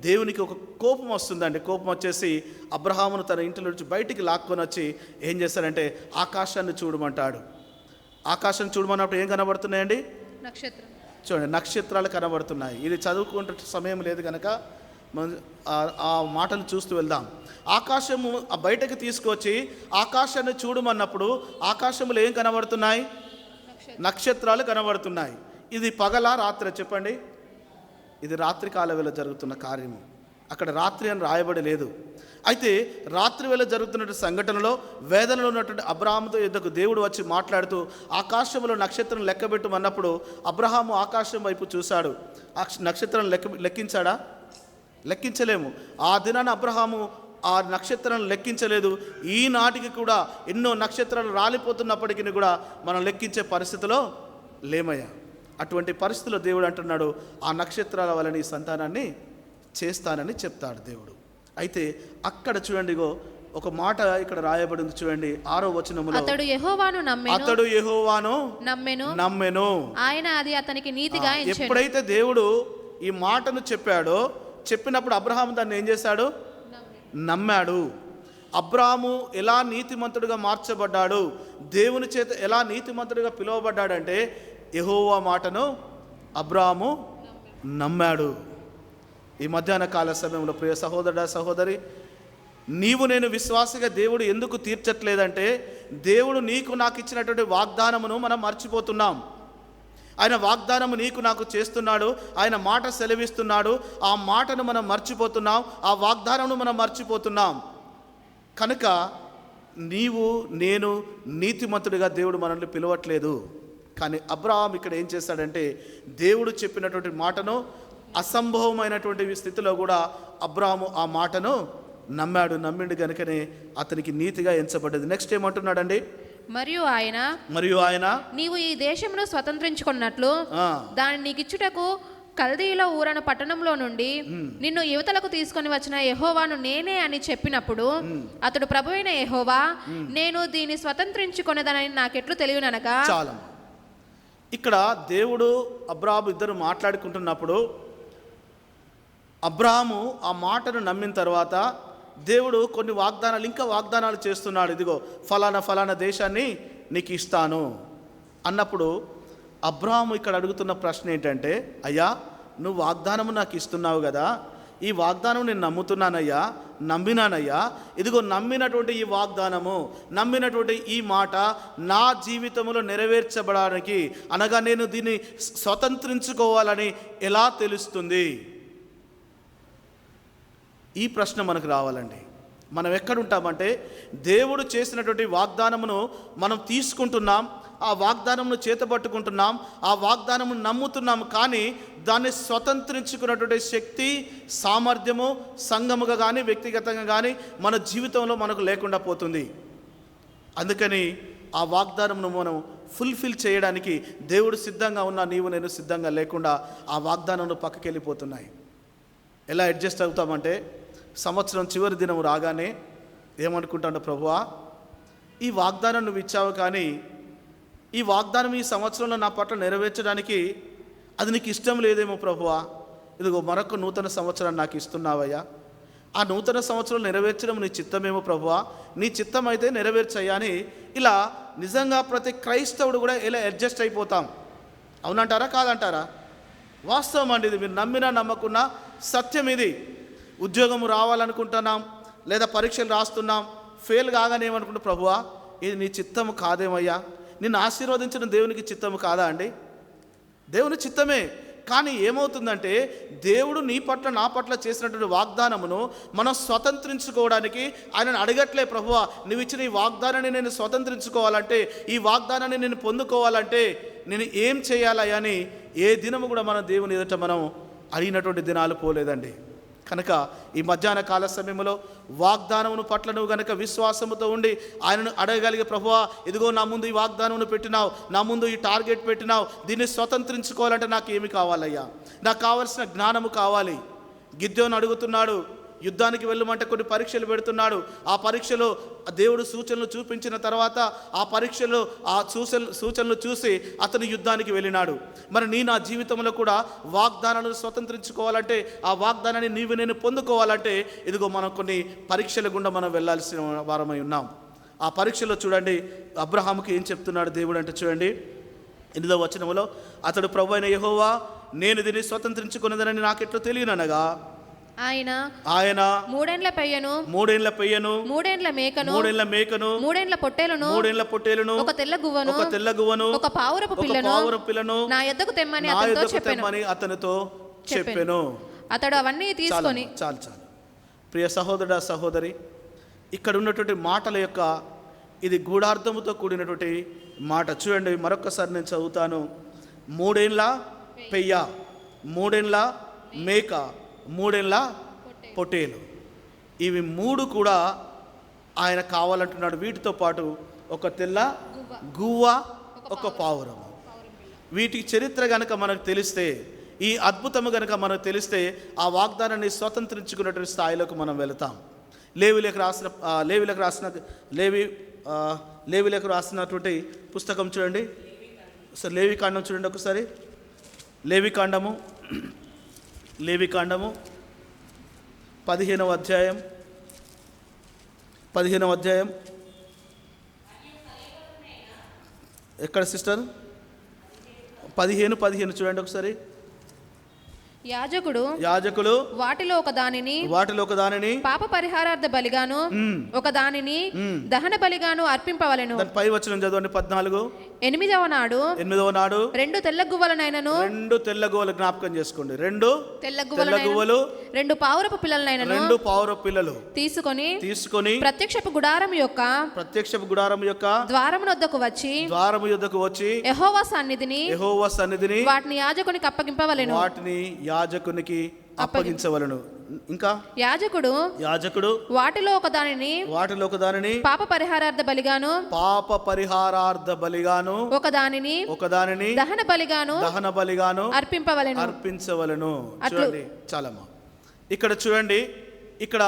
దేవునికి ఒక కోపం వస్తుందండి. కోపం వచ్చేసి అబ్రహామును తన ఇంటి నుంచి బయటికి లాక్కొని వచ్చి ఏం చేస్తారంటే ఆకాశాన్ని చూడమంటాడు. ఆకాశం చూడమన్నప్పుడు ఏం కనబడుతున్నాయండి? నక్షత్రం. చూడండి, నక్షత్రాలు కనబడుతున్నాయి. ఇది చదువుకుంటే సమయం లేదు కనుక ఆ మాటలు చూస్తూ వెళ్దాం. ఆకాశము బయటకు తీసుకొచ్చి ఆకాశాన్ని చూడమన్నప్పుడు ఆకాశంలో ఏం కనబడుతున్నాయి? నక్షత్రాలు కనబడుతున్నాయి. ఇది పగలా రాత్రి చెప్పండి? ఇది రాత్రి కాల వేళ జరుగుతున్న కార్యము. అక్కడ రాత్రి అని రాయబడి లేదు. అయితే రాత్రి వేళ జరుగుతున్న సంఘటనలో వేదనలో ఉన్నటువంటి అబ్రహాముతో యుద్ధకు దేవుడు వచ్చి మాట్లాడుతూ ఆకాశంలో నక్షత్రం లెక్కబెట్టమన్నప్పుడు అబ్రహాము ఆకాశం వైపు చూశాడు. ఆ నక్షత్రం లెక్కించాడా? లెక్కించలేము. ఆ దినాన అబ్రహాము ఆ నక్షత్రాలను లెక్కించలేదు. ఈనాటికి కూడా ఎన్నో నక్షత్రాలు రాలిపోతున్నప్పటికీ కూడా మనం లెక్కించే పరిస్థితిలో లేమయ్యా. అటువంటి పరిస్థితిలో దేవుడు అంటున్నాడు, ఆ నక్షత్రాల వల్ల నీ సంతానాన్ని చేస్తానని చెప్తాడు దేవుడు. అయితే అక్కడ చూడండి, ఒక మాట ఇక్కడ రాయబడింది చూడండి, 6వ వచనములో, అతడు యెహోవాను నమ్మెను, ఆయన అది అతనికి నీతిగా ఎంచెను. ఎప్పుడైతే దేవుడు ఈ మాటను చెప్పినప్పుడు అబ్రహాము దాన్ని ఏం చేశాడు? నమ్మాడు. అబ్రాహాము ఎలా నీతిమంతుడిగా మార్చబడ్డాడు, దేవుని చేత ఎలా నీతిమంతుడిగా పిలువబడ్డాడంటే యెహోవా మాటను అబ్రాహాము నమ్మాడు. ఈ మధ్యాహ్న కాల సమయంలో ప్రియ సహోదరుడా, సహోదరి, నేను విశ్వాసగా దేవుడు ఎందుకు తీర్చట్లేదంటే, దేవుడు నీకు నాకు ఇచ్చినటువంటి వాగ్దానమును మనం మర్చిపోతున్నాం. ఆయన వాగ్దానము నీకు నాకు చేస్తున్నాడు, ఆయన మాట సెలవిస్తున్నాడు. ఆ మాటను మనం మర్చిపోతున్నాం, ఆ వాగ్దానమును మనం మర్చిపోతున్నాం. కనుక నేను నీతిమంతుడిగా దేవుడు మనల్ని పిలవట్లేదు. కానీ అబ్రహాం ఇక్కడ ఏం చేస్తాడంటే, దేవుడు చెప్పినటువంటి మాటను అసంభవమైనటువంటి స్థితిలో కూడా అబ్రహాము ఆ మాటను నమ్మిండు కనుకనే అతనికి నీతిగా ఎంచబడ్డది. నెక్స్ట్ ఏమంటున్నాడండి, మరియు ఆయన నీవు ఈ దేశమును స్వతంత్రించుకున్నట్లు దాన్ని నీకిచ్చుటకు కల్దీలో ఊరన పట్టణంలో నుండి నిన్ను యువతలకు తీసుకొని వచ్చిన యెహోవాను నేనే అని చెప్పినప్పుడు అతడు ప్రభువైన యెహోవా నేను దీన్ని స్వతంత్రించుకొనేదని నాకెట్లు తెలియననగా. చాలా ఇక్కడ దేవుడు అబ్రాహాము ఇద్దరు మాట్లాడుకుంటున్నప్పుడు అబ్రాహాము ఆ మాటను నమ్మిన తర్వాత దేవుడు కొన్ని వాగ్దానాలు చేస్తున్నాడు. ఇదిగో ఫలానా దేశాన్ని నీకు ఇస్తాను అన్నప్పుడు అబ్రాహాము ఇక్కడ అడుగుతున్న ప్రశ్న ఏంటంటే, అయ్యా నువ్వు వాగ్దానము నాకు ఇస్తున్నావు కదా, ఈ వాగ్దానం నేను నమ్మినానయ్యా. ఇదిగో నమ్మినటువంటి ఈ వాగ్దానము, నమ్మినటువంటి ఈ మాట నా జీవితంలో నెరవేర్చబడడానికి, అనగా నేను దీన్ని స్వతంత్రించుకోవాలని ఎలా తెలుస్తుంది? ఈ ప్రశ్న మనకు రావాలండి. మనం ఎక్కడుంటామంటే, దేవుడు చేసినటువంటి వాగ్దానమును మనం తీసుకుంటున్నాం, ఆ వాగ్దానమును చేతబట్టుకుంటున్నాం, ఆ వాగ్దానమును నమ్ముతున్నాం. కానీ దాన్ని స్వతంత్రించుకున్నటువంటి శక్తి, సామర్థ్యము సంఘముగా కానీ వ్యక్తిగతంగా కానీ మన జీవితంలో మనకు లేకుండా పోతుంది. అందుకని ఆ వాగ్దానమును మనం ఫుల్ఫిల్ చేయడానికి దేవుడు సిద్ధంగా ఉన్నా నేను సిద్ధంగా లేకుండా ఆ వాగ్దానమును పక్కకి వెళ్ళిపోతున్నాయి. ఎలా అడ్జస్ట్ అవుతామంటే, సంవత్సరం చివరి దినం రాగానే ఏమనుకుంటాడు, ప్రభువా ఈ వాగ్దానం నువ్వు ఇచ్చావు, కానీ ఈ వాగ్దానం ఈ సంవత్సరంలో నా పట్ల నెరవేర్చడానికి అది నీకు ఇష్టం లేదేమో ప్రభువా, ఇదిగో మరొక నూతన సంవత్సరాన్ని నాకు ఇస్తున్నావయ్యా, ఆ నూతన సంవత్సరం నెరవేర్చడం నీ చిత్తమేమో ప్రభువా, నీ చిత్తం అయితే నెరవేర్చయ్యా అని ఇలా నిజంగా ప్రతి క్రైస్తవుడు కూడా ఇలా అడ్జస్ట్ అయిపోతాం. అవునంటారా కాదంటారా? వాస్తవం అండి ఇది. మీరు నమ్మినా నమ్మకున్నా సత్యం ఇది. ఉద్యోగము రావాలనుకుంటున్నాం, లేదా పరీక్షలు రాస్తున్నాం, ఫెయిల్ కాగానే ఏమనుకుంటా, ప్రభువా ఇది నీ చిత్తము కాదేమయ్యా, నిన్ను ఆశీర్వదించడం దేవునికి చిత్తము కాదా అండి? దేవుని చిత్తమే. కానీ ఏమవుతుందంటే, దేవుడు నీ పట్ల నా పట్ల చేసినటువంటి వాగ్దానమును మనం స్వతంత్రించుకోవడానికి ఆయనను అడగట్లే, ప్రభువా నువ్వు ఇచ్చిన ఈ వాగ్దానాన్ని నేను స్వతంత్రించుకోవాలంటే, ఈ వాగ్దానాన్ని నేను పొందుకోవాలంటే నేను ఏం చేయాలయ్యా అని ఏ దినము కూడా మన దేవుని ఎదుట మనం అడిగినటువంటి దినాలు పోలేదండి. కనుక ఈ మధ్యాహ్న కాల సమయంలో వాగ్దానమును పట్ల నువ్వు కనుక విశ్వాసముతో ఉండి ఆయనను అడగగలిగే, ప్రభువా ఇదిగో నా ముందు ఈ వాగ్దానమును పెట్టినావు, నా ముందు ఈ టార్గెట్ పెట్టినావు, దీన్ని స్వతంత్రించుకోవాలంటే నాకు ఏమి కావాలయ్యా? నాకు కావాల్సిన జ్ఞానము కావాలి. గిద్యోను అడుగుతున్నాడు, యుద్ధానికి వెళ్ళమంటే కొన్ని పరీక్షలు పెడుతున్నాడు. ఆ పరీక్షలో దేవుడు సూచనలు చూపించిన తర్వాత ఆ పరీక్షలో ఆ సూచనలు చూసి అతను యుద్ధానికి వెళ్ళినాడు. మరి నా జీవితంలో కూడా వాగ్దానాలను స్వతంత్రించుకోవాలంటే, ఆ వాగ్దానాన్ని నేను పొందుకోవాలంటే ఇదిగో మనం కొన్ని పరీక్షల గుండా మనం వెళ్ళాల్సిన వారమై ఉన్నాం. ఆ పరీక్షలో చూడండి అబ్రహాముకి ఏం చెప్తున్నాడు దేవుడు అంటే, చూడండి 8వ వచనములో, అతడు ప్రభువైన యెహోవా నేను దీన్ని స్వతంత్రించుకున్నదని నాకెట్లు తెలియననగా ఆయన 3 పెయ్యను 3 మేకను 3 పొట్టేలును ఒక తెల్ల గువ్వను ఒక పావురపు పిల్లను నా యొద్దకు తెమ్మని అతనితో చెప్పెను. అతడు అవన్నీ తీసుకొని చాలు. ప్రియ సహోదరుడా సహోదరి, ఇక్కడ ఉన్నటువంటి మాటల యొక్క ఇది గూఢార్థముతో కూడినటువంటి మాట. చూడండి మరొకసారి నేను చదువుతాను. 3 ఏళ్ల పెయ్య, 3 ఏళ్ల మేక, 3 ఏళ్ల పొట్టేలు, ఇవి 3 కూడా ఆయన కావాలంటున్నాడు. వీటితో పాటు ఒక తెల్ల గువ్వ, ఒక పావురము. వీటి చరిత్ర కనుక మనకు తెలిస్తే, ఈ అద్భుతము కనుక మనకు తెలిస్తే ఆ వాగ్దానాన్ని స్వతంత్రించుకున్నటువంటి స్థాయిలోకి మనం వెళతాం. లేవీలకు రాసినటువంటి పుస్తకం చూడండి ఒకసారి. లేవికాండం చూడండి ఒకసారి. లేవికాండము 15వ అధ్యాయం ఎక్కడ సిస్టర్? 15 చూడండి ఒకసారి. యాజకుడు వాటిలో ఒక దానిని పాప పరిహారార్థ బలిగాను ఒక దానిని దహన బలిగాను అర్పింపవలెను. పై వచనం చదవండి 14. 8వ నాడు 2 తెల్ల గువ్వలనైనను 2 తెల్ల గువ్వలు జ్ఞాపకం చేసుకోండి. 2 తెల్ల గువ్వలు 2 పావురపు పిల్లలనైనను 2 పావురపు పిల్లలు తీసుకొని ప్రత్యక్షపు గుడారం యొక్క ద్వారము యొద్దకు వచ్చి యెహోవా సన్నిధిని వాటిని యాజకునికి అప్పగించవలెను. ఇంకా యాజకుడు వాటిలో ఒక దానిని పాప పరిహారార్థ బలిగాను ఒక దానిని దహన బలిగాను అర్పించవలెను. చూడండి చాలమ్మా, ఇక్కడ చూడండి, ఇక్కడ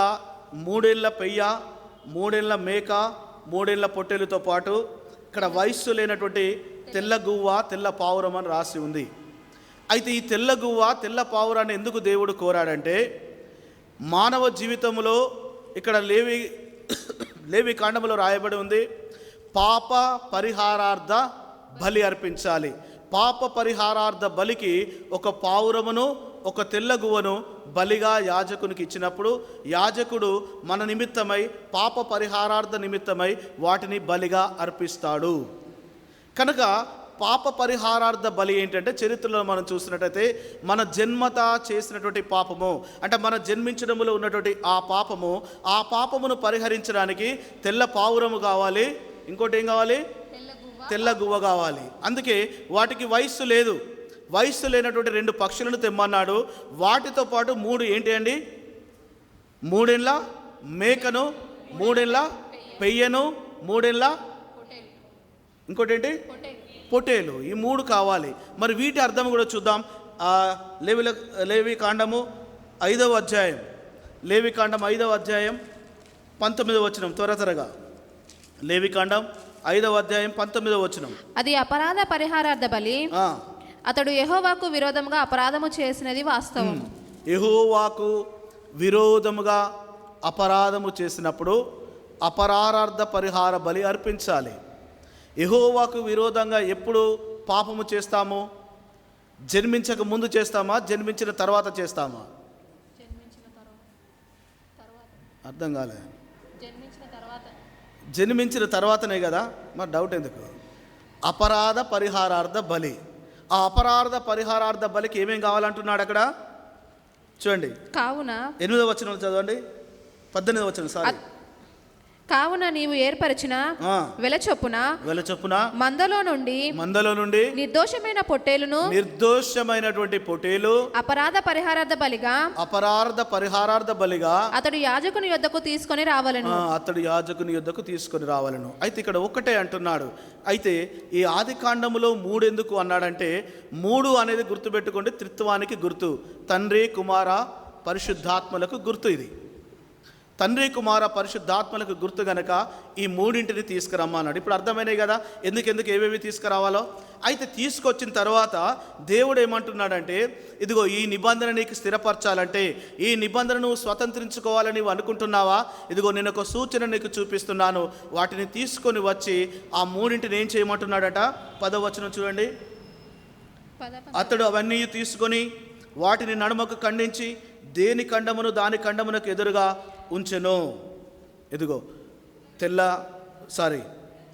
3 ఏళ్ల పెయ్య, 3 ఏళ్ల మేక, 3 ఏళ్ల పొట్టేలుతో పాటు ఇక్కడ వయస్సు లేనటువంటి తెల్ల గువ్వ, తెల్ల పావురం అని రాసి ఉంది. అయితే ఈ తెల్ల గువ్వ, తెల్ల పావురాన్ని ఎందుకు దేవుడు కోరాడంటే, మానవ జీవితంలో ఇక్కడ లేవి కాండములో రాయబడి ఉంది, పాప పరిహారార్థ బలి అర్పించాలి. పాప పరిహారార్థ బలికి ఒక పావురమును ఒక తెల్ల గువ్వను బలిగా యాజకునికి ఇచ్చినప్పుడు యాజకుడు మన నిమిత్తమై పాప పరిహారార్థ నిమిత్తమై వాటిని బలిగా అర్పిస్తాడు. కనుక పాప పరిహారార్థ బలి ఏంటంటే, చరిత్రలో మనం చూసినట్టయితే మన జన్మత చేసినటువంటి పాపము, అంటే మన జన్మించడంలో ఉన్నటువంటి ఆ పాపమును పరిహరించడానికి తెల్ల పావురము కావాలి. ఇంకోటి ఏం కావాలి? తెల్ల గువ్వ కావాలి. అందుకే వాటికి వయస్సు లేనటువంటి 2 పక్షులను తెమ్మన్నాడు. వాటితో పాటు 3 ఏంటి అండి? 3 ఏళ్ల మేకను, 3 ఏళ్ల పెయ్యను, 3 ఏళ్ల ఇంకోటి ఏంటి? పొటేలు. ఈ 3 కావాలి. మరి వీటి అర్థం కూడా చూద్దాం. లేవి కాండము 5వ అధ్యాయం, లేవి కాండం 5వ అధ్యాయం 19వ వచనం. త్వరగా లేవి కాండం 5వ అధ్యాయం 19వ వచనం. అది అపరాధ పరిహారార్థ బలి. అతడు యెహోవాకు విరోధముగా అపరాధము చేసినది వాస్తవం. యెహోవాకు విరోధముగా అపరాధము చేసినప్పుడు అపరాధార్థ పరిహార బలి అర్పించాలి. యెహోవాకు విరోధంగా ఎప్పుడు పాపము చేస్తాము? జన్మించక ముందు చేస్తామా? జన్మించిన తర్వాత చేస్తామా? అర్థం కాలే. జన్మించిన తర్వాతనే కదా. మరి డౌట్ ఎందుకు? అపరాధ పరిహారార్థ బలి. ఆ అపరాధ పరిహారార్థ బలికి ఏమేం కావాలంటున్నాడు అక్కడ చూడండి. కావున 8వ వచనం చదవండి, 18వ వచనం. సారీ. కావున నీవు ఏర్పరిచిన వెల చొప్పున మందలో నుండి నిర్దోషమైనటువంటి పొట్టేలు అపరాధ పరిహారార్థ బలిగా అతడు యాజకుని యొద్దకు తీసుకొని రావాలను. అయితే ఇక్కడ ఒక్కటే అంటున్నాడు. అయితే ఈ ఆది కాండములో 3 ఎందుకు అన్నాడంటే, 3 అనేది గుర్తుపెట్టుకోండి, త్రిత్వానికి గుర్తు. తండ్రి, కుమార, పరిశుద్ధాత్మలకు గుర్తు. ఇది తండ్రి, కుమార, పరిశుద్ధాత్మలకు గుర్తు గనక ఈ 3 తీసుకురమ్మన్నాడు. ఇప్పుడు అర్థమైనాయి కదా ఎందుకు ఏవేవి తీసుకురావాలో. అయితే తీసుకొచ్చిన తర్వాత దేవుడు ఏమంటున్నాడంటే, ఇదిగో ఈ నిబంధన నీకు స్థిరపరచాలంటే, ఈ నిబంధన నువ్వు స్వతంత్రించుకోవాలని నీవు అనుకుంటున్నావా? ఇదిగో నేను ఒక సూచన నీకు చూపిస్తున్నాను. వాటిని తీసుకొని వచ్చి ఆ 3 ఏం చేయమంటున్నాడట? 10వ వచనం చూడండి. అతడు అవన్నీ తీసుకొని వాటిని నడుమకు ఖండించి దేని ఖండమును దాని ఖండమునకు ఎదురుగా ఉంచెను. ఇదిగో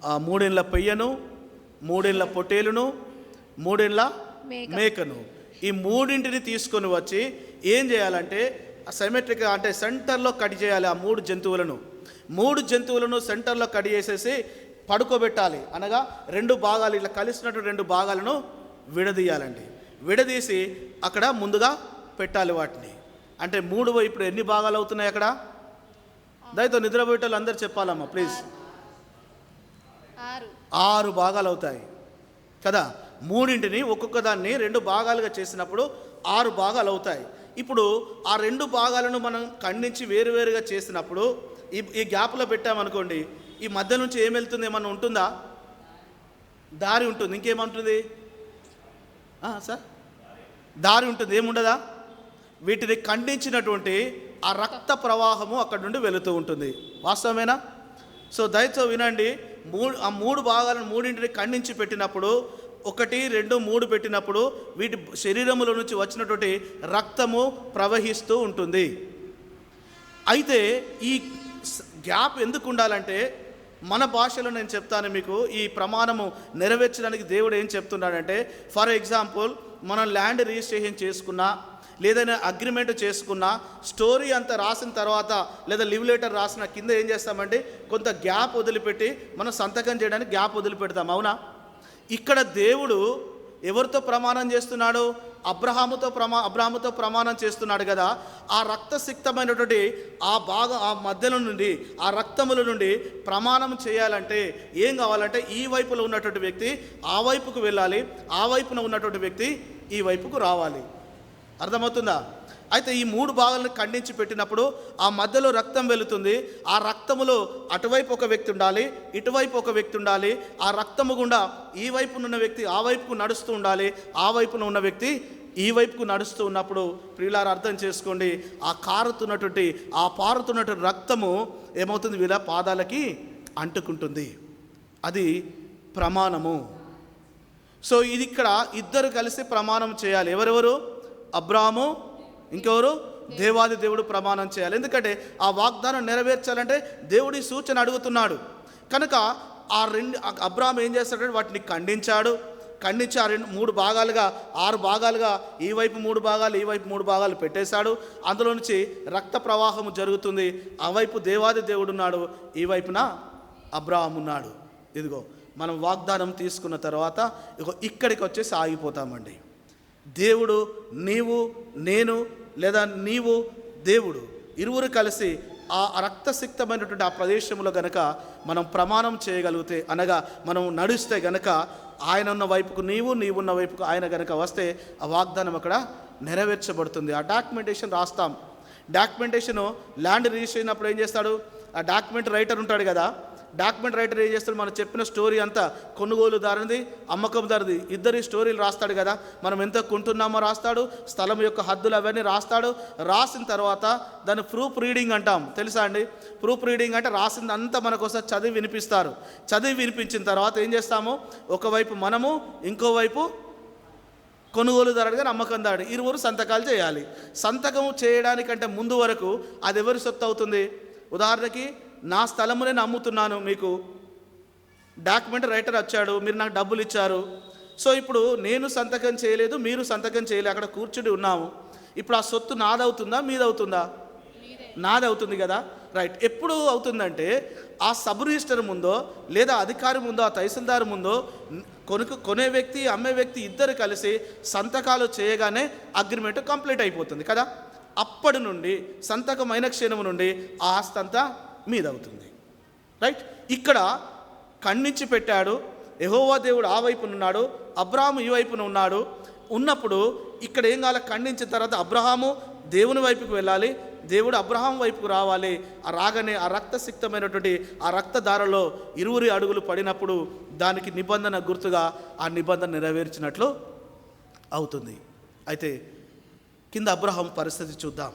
ఆ 3 ఏళ్ల పెయ్యను, 3 ఏళ్ల పొట్టేలును, 3 ఏళ్ల మేకను, ఈ 3 తీసుకొని వచ్చి ఏం చేయాలంటే సిమెట్రిక్గా, అంటే సెంటర్లో కట్ చేయాలి. ఆ 3 జంతువులను సెంటర్లో కట్ చేసేసి పడుకోబెట్టాలి. అనగా 2 భాగాలు ఇట్లా కలిసినట్టు 2 భాగాలను విడదీయాలండి. విడదీసి అక్కడ ముందుగా పెట్టాలి వాటిని. అంటే 3 ఇప్పుడు ఎన్ని భాగాలు అవుతున్నాయి అక్కడ? దయతో నిద్రపోయేటోళ్ళు అందరు చెప్పాలమ్మా ప్లీజ్. 6 భాగాలు అవుతాయి కదా. 3 ఒక్కొక్క దాన్ని 2 భాగాలుగా చేసినప్పుడు 6 భాగాలు అవుతాయి. ఇప్పుడు ఆ 2 భాగాలను మనం ఖండించి వేరువేరుగా చేసినప్పుడు ఈ గ్యాప్లో పెట్టామనుకోండి, ఈ మధ్య నుంచి ఏం వెళ్తుంది? ఏమన్నా ఉంటుందా? దారి ఉంటుంది. ఇంకేముంటుంది సార్? దారి ఉంటుంది, ఏముండదా? వీటిని ఖండించినటువంటి ఆ రక్త ప్రవాహము అక్కడి నుండి వెళుతూ ఉంటుంది. వాస్తవమేనా? సో దయతో వినండి. ఆ 3 భాగాలను 3 ఖండించి పెట్టినప్పుడు 1, 2, 3 పెట్టినప్పుడు వీటి శరీరముల నుంచి వచ్చినటువంటి రక్తము ప్రవహిస్తూ ఉంటుంది. అయితే ఈ గ్యాప్ ఎందుకు ఉండాలంటే, మన భాషలో నేను చెప్తాను మీకు, ఈ ప్రమాణము నెరవేర్చడానికి దేవుడు ఏం చెప్తున్నాడంటే, ఫర్ ఎగ్జాంపుల్ మనం ల్యాండ్ రిజిస్ట్రేషన్ చేసుకున్నా, లేదైనా అగ్రిమెంట్ చేసుకున్నా, స్టోరీ అంతా రాసిన తర్వాత లేదా లివ్ లెటర్ రాసిన కింద ఏం చేస్తామంటే కొంత గ్యాప్ వదిలిపెట్టి మనం సంతకం చేయడానికి గ్యాప్ వదిలిపెడతాం, అవునా? ఇక్కడ దేవుడు ఎవరితో ప్రమాణం చేస్తున్నాడు? అబ్రహాముతో ప్రమాణం చేస్తున్నాడు కదా. ఆ రక్తసిక్తమైనటువంటి ఆ మధ్యలో నుండి, ఆ రక్తముల నుండి ప్రమాణం చేయాలంటే ఏం కావాలంటే, ఈ వైపులో ఉన్నటువంటి వ్యక్తి ఆ వైపుకు వెళ్ళాలి, ఆ వైపున ఉన్నటువంటి వ్యక్తి ఈ వైపుకు రావాలి. అర్థమవుతుందా? అయితే ఈ 3 భాగాలను ఖండించి పెట్టినప్పుడు ఆ మధ్యలో రక్తం వెళుతుంది. ఆ రక్తములో అటువైపు ఒక వ్యక్తి ఉండాలి, ఇటువైపు ఒక వ్యక్తి ఉండాలి. ఆ రక్తము గుండా ఈ వైపున ఉన్న వ్యక్తి ఆ వైపుకు నడుస్తూ ఉండాలి, ఆ వైపున ఉన్న వ్యక్తి ఈ వైపుకు నడుస్తూ ఉన్నప్పుడు ప్రియులారా అర్థం చేసుకోండి, ఆ పారుతున్నటువంటి రక్తము ఏమవుతుంది? వీళ్ళ పాదాలకి అంటుకుంటుంది. అది ప్రమాణము. సో ఇది ఇక్కడ ఇద్దరు కలిసి ప్రమాణం చేయాలి. ఎవరెవరు? అబ్రాహాము, ఇంకెవరు? దేవాది దేవుడు ప్రమాణం చేయాలి. ఎందుకంటే ఆ వాగ్దానం నెరవేర్చాలంటే దేవుడి సూచన అడుగుతున్నాడు కనుక అబ్రాహాము ఏం చేస్తాడంటే వాటిని ఖండించి ఆ 3 భాగాలుగా 6 భాగాలుగా ఈ వైపు 3 భాగాలు, ఈ వైపు 3 భాగాలు పెట్టేశాడు. అందులో నుంచి రక్త ప్రవాహము జరుగుతుంది. ఆ వైపు దేవాది దేవుడు ఉన్నాడు, ఈ వైపున అబ్రాహాము ఉన్నాడు. ఇదిగో మనం వాగ్దానం తీసుకున్న తర్వాత ఇక్కడికి వచ్చేసి ఆగిపోతామండి. దేవుడు, నీవు, నేను, లేదా నీవు, దేవుడు ఇరువురు కలిసి ఆ రక్తసిక్తమైనటువంటి ఆ ప్రదేశంలో గనక మనం ప్రమాణం చేయగలిగితే, అనగా మనం నడిస్తే గనక, ఆయన ఉన్న వైపుకు నీవున్న వైపుకు ఆయన గనక వస్తే ఆ వాగ్దానం అక్కడ నెరవేర్చబడుతుంది. ఆ డాక్యుమెంటేషన్ రాస్తాం. డాక్యుమెంటేషను ల్యాండ్ రిజిస్టర్ అయినప్పుడు ఏం చేస్తాడు? ఆ డాక్యుమెంట్ రైటర్ ఉంటాడు కదా, డాక్యుమెంట్ రైటర్ ఏం చేస్తాడు? మనం చెప్పిన స్టోరీ అంతా, కొనుగోలుదారునిది, అమ్మకందారుది, ఇద్దరి స్టోరీలు రాస్తాడు కదా. మనం ఎంత కొంటున్నామో రాస్తాడు, స్థలం యొక్క హద్దులు అవన్నీ రాస్తాడు. రాసిన తర్వాత దాన్ని ప్రూఫ్ రీడింగ్ అంటాం, తెలుసా అండి? ప్రూఫ్ రీడింగ్ అంటే రాసింది అంతా మనకు ఒకసారి చదివి వినిపిస్తారు. చదివి వినిపించిన తర్వాత ఏం చేస్తాము? ఒకవైపు మనము, ఇంకోవైపు కొనుగోలుదారుడు గారు, అమ్మకందారుడు, ఇరువురు సంతకాలు చేయాలి. సంతకం చేయడానికంటే ముందు వరకు అది ఎవరి సొత్తు అవుతుంది? ఉదాహరణకి నా స్థలము నేను అమ్ముతున్నాను, మీకు డాక్యుమెంట్ రైటర్ వచ్చాడు, మీరు నాకు డబ్బులు ఇచ్చారు. సో ఇప్పుడు నేను సంతకం చేయలేదు, మీరు సంతకం చేయలేదు, అక్కడ కూర్చుని ఉన్నాము. ఇప్పుడు ఆ సొత్తు నాదవుతుందా మీదవుతుందా? నాదవుతుంది కదా, రైట్. ఎప్పుడు అవుతుందంటే ఆ సబ్ రిజిస్టర్ ముందో, లేదా అధికారి ముందో, ఆ తహసీల్దార్ ముందో కొనే వ్యక్తి, అమ్మే వ్యక్తి ఇద్దరు కలిసి సంతకాలు చేయగానే అగ్రిమెంట్ కంప్లీట్ అయిపోతుంది కదా. అప్పటి నుండి సంతకమైన క్షణం నుండి ఆ ఆస్తి అంతా మీదవుతుంది, రైట్. ఇక్కడ ఖండించి పెట్టాడు. యెహోవా దేవుడు ఆ వైపున ఉన్నాడు, అబ్రాహాము ఈ వైపున ఉన్నాడు. ఉన్నప్పుడు ఇక్కడ ఏం కావాలి? ఖండించిన తర్వాత అబ్రహాము దేవుని వైపుకు వెళ్ళాలి, దేవుడు అబ్రహాం వైపుకు రావాలి. ఆ రాగానే ఆ రక్తసిక్తమైనటువంటి ఆ రక్తధారలో ఇరువురి అడుగులు పడినప్పుడు దానికి నిబంధన గుర్తుగా ఆ నిబంధన నెరవేర్చినట్లు అవుతుంది. అయితే కింద అబ్రహాం పరిస్థితి చూద్దాం.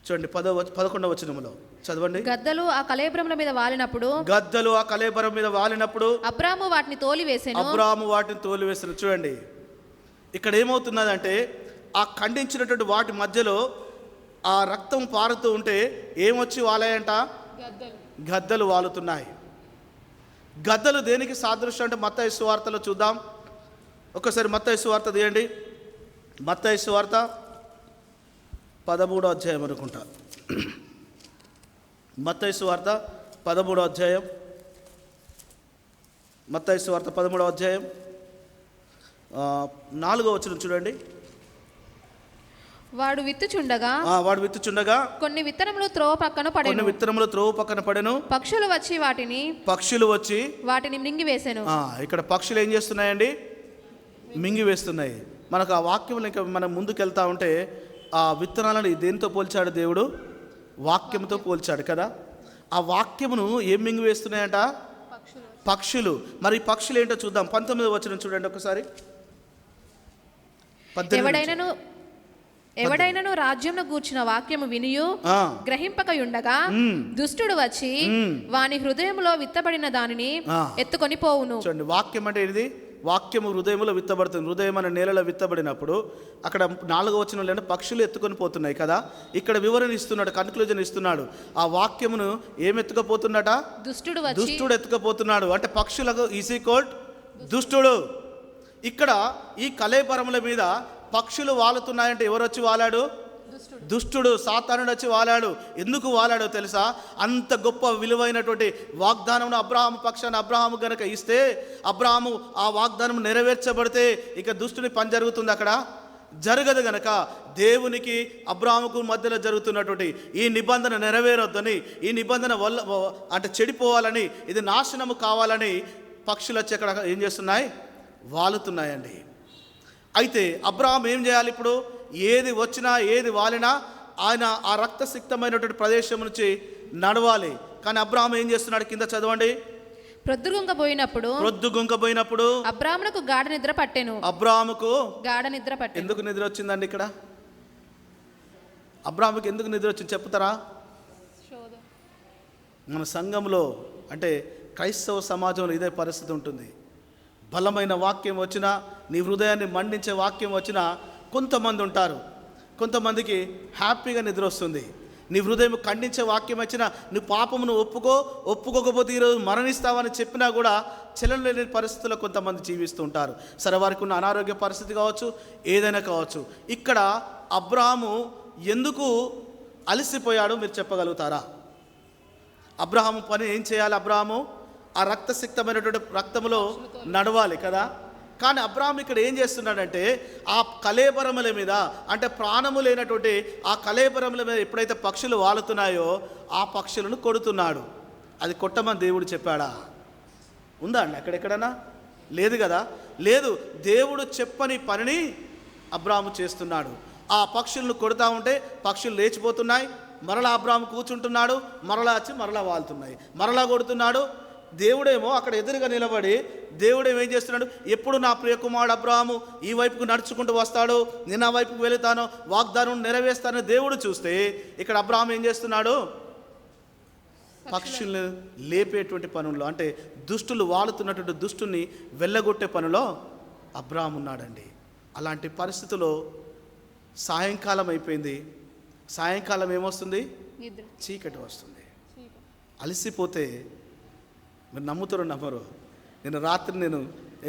చూడండి 11వ వచనములో చదవండి. గద్దలు ఆ కళేబరముల మీద వాలినప్పుడు అబ్రాహాము వాటిని తోలివేసెను. చూడండి ఇక్కడ ఏమవుతున్నదంటే, ఆ ఖండించినటువంటి వాటి మధ్యలో ఆ రక్తం పారుతూ ఉంటే ఏమొచ్చి వాలాయంట? గద్దలు వాలుతున్నాయి. గద్దలు దేనికి సాదృశ్యం అంటే మత్తయి సువార్తలో చూద్దాం. ఒకసారి మత్తయి సువార్త తీయండి. మత్తయి సువార్త 13వ అధ్యాయం అనుకుంటా. మత్తయి సువార్త 13వ అధ్యాయం. మత్తయి సువార్త 13వ అధ్యాయం 4వ వచనం చూడండి. వాడు విత్తుచుండగా కొన్ని విత్తనములు త్రోవ పక్కన పడెను. పక్షులు వచ్చి వాటిని మింగివేసెను. ఇక్కడ పక్షులు ఏం చేస్తున్నాయండి? మింగివేస్తున్నాయి. మనకు ఆ వాక్యం ఇంకా మనం ముందుకెళ్తా ఉంటే ఆ విత్తనాలను దేనితో పోల్చాడు దేవుడు? వాక్యంతో పోల్చాడు కదా. ఆ వాక్యమును ఏం మింగివేస్తున్నాయంట? పక్షులు. మరి పక్షులు ఏంటో చూద్దాం. 19వ వచనం చూడండి ఒకసారి. ఎవడైనను రాజ్యమును గూర్చిన వాక్యము వినియు గ్రహింపకయుండగా దుష్టుడు వచ్చి వాని హృదయంలో విత్తబడిన దానిని ఎత్తుకొని పోవును. చూడండి, వాక్యం అంటే ఇది వాక్యము హృదయంలో విత్తబడుతుంది. హృదయం అనే నేలలో విత్తబడినప్పుడు అక్కడ 4వ వచనంలో పక్షులు ఎత్తుకొని పోతున్నాయి కదా. ఇక్కడ వివరణ ఇస్తున్నాడు, కన్క్లూజన్ ఇస్తున్నాడు. ఆ వాక్యమును ఏం ఎత్తుకపోతున్నట? దుష్టుడు ఎత్తుకపోతున్నాడు. అంటే పక్షులకు ఈక్వల్ దుష్టుడు. ఇక్కడ ఈ కళేబరముల మీద పక్షులు వాలుతున్నాయంటే ఎవరు వచ్చి వాలాడు? దుష్టుడు, సాతానుడు వచ్చి వాలాడు. ఎందుకు వాలాడో తెలుసా? అంత గొప్ప విలువైనటువంటి వాగ్దానం అబ్రహాము పక్షాన అబ్రహాము గనక ఇస్తే, అబ్రహాము ఆ వాగ్దానం నెరవేర్చబడితే ఇక దుష్టుని పని జరుగుతుంది అక్కడ? జరగదు. గనక దేవునికి అబ్రహాముకు మధ్యలో జరుగుతున్నటువంటి ఈ నిబంధన నెరవేరొద్దని, ఈ నిబంధన వల్ల అంటే చెడిపోవాలని, ఇది నాశనము కావాలని పక్షులు వచ్చి అక్కడ ఏం చేస్తున్నాయి? వాలుతున్నాయండి. అయితే అబ్రహాం ఏం చేయాలి ఇప్పుడు? ఏది వచ్చినా ఏది వాలినా ఆయన ఆ రక్తసిక్తమైనటువంటి ప్రదేశం నుంచి నడవాలి. కానీ అబ్రహాం ఏం చేస్తున్నాడు? కింద చదవండి. ప్రొద్దుగుంకపోయినప్పుడు అబ్రాహామునకు గాఢ నిద్ర పట్టెను. అబ్రహాముకు గాఢ నిద్ర పట్టెను. ఎందుకు నిద్ర వచ్చిందండి ఇక్కడ? అబ్రహాముకి ఎందుకు నిద్ర వచ్చింది చెప్తారా? మన సంఘంలో అంటే క్రైస్తవ సమాజంలో ఇదే పరిస్థితి ఉంటుంది. బలమైన వాక్యం వచ్చినా, నీ హృదయాన్ని మండించే వాక్యం వచ్చినా కొంతమంది ఉంటారు. కొంతమందికి హ్యాపీగా నిద్ర వస్తుంది. నీ హృదయం ఖండించే వాక్యం వచ్చినా, నువ్వు పాపమును ఒప్పుకోకపోతే ఈరోజు మరణిస్తావని చెప్పినా కూడా చలనం లేని పరిస్థితుల్లో కొంతమంది జీవిస్తూ ఉంటారు. సరే, వారికి ఉన్న అనారోగ్య పరిస్థితి కావచ్చు, ఏదైనా కావచ్చు. ఇక్కడ అబ్రహాము ఎందుకు అలసిపోయాడో మీరు చెప్పగలుగుతారా? అబ్రహాము పని ఏం చేయాలి? అబ్రహాము ఆ రక్తసిక్తమైనటువంటి రక్తములో నడవాలి కదా. కానీ అబ్రహాం ఇక్కడ ఏం చేస్తున్నాడంటే ఆ కళేబరముల మీద, అంటే ప్రాణము లేనటువంటి ఆ కళేబరముల మీద ఎప్పుడైతే పక్షులు వాలుతున్నాయో ఆ పక్షులను కొడుతున్నాడు. అది కొట్టమని దేవుడు చెప్పాడా? ఉందా అండి అక్కడెక్కడన్నా? లేదు కదా. లేదు, దేవుడు చెప్పని పనిని అబ్రహాము చేస్తున్నాడు. ఆ పక్షులను కొడుతూ ఉంటే పక్షులు లేచిపోతున్నాయి. మరలా అబ్రహాము కూర్చుంటున్నాడు, మరలా వచ్చి మరలా వాలుతున్నాయి, మరలా కొడుతున్నాడు. దేవుడేమో అక్కడ ఎదురుగా నిలబడి దేవుడేమో ఏం చేస్తున్నాడు? ఎప్పుడు నా ప్రియకుమారుడు అబ్రహాము ఈ వైపుకు నడుచుకుంటూ వస్తాడు, నేను ఆ వైపుకు వెళుతాను, వాగ్దానం నెరవేరుస్తానని దేవుడు చూస్తే, ఇక్కడ అబ్రహాం ఏం చేస్తున్నాడు? పక్షుల్ని లేపేటువంటి పనుల్లో, అంటే దుష్టులు వాలుతున్నటువంటి దుష్టుని వెళ్ళగొట్టే పనిలో అబ్రహాం ఉన్నాడండి. అలాంటి పరిస్థితిలో సాయంకాలం అయిపోయింది. సాయంకాలం ఏమొస్తుంది? చీకటి వస్తుంది. అలసిపోతే మీరు నమ్ముతారో నమ్మరు, రాత్రి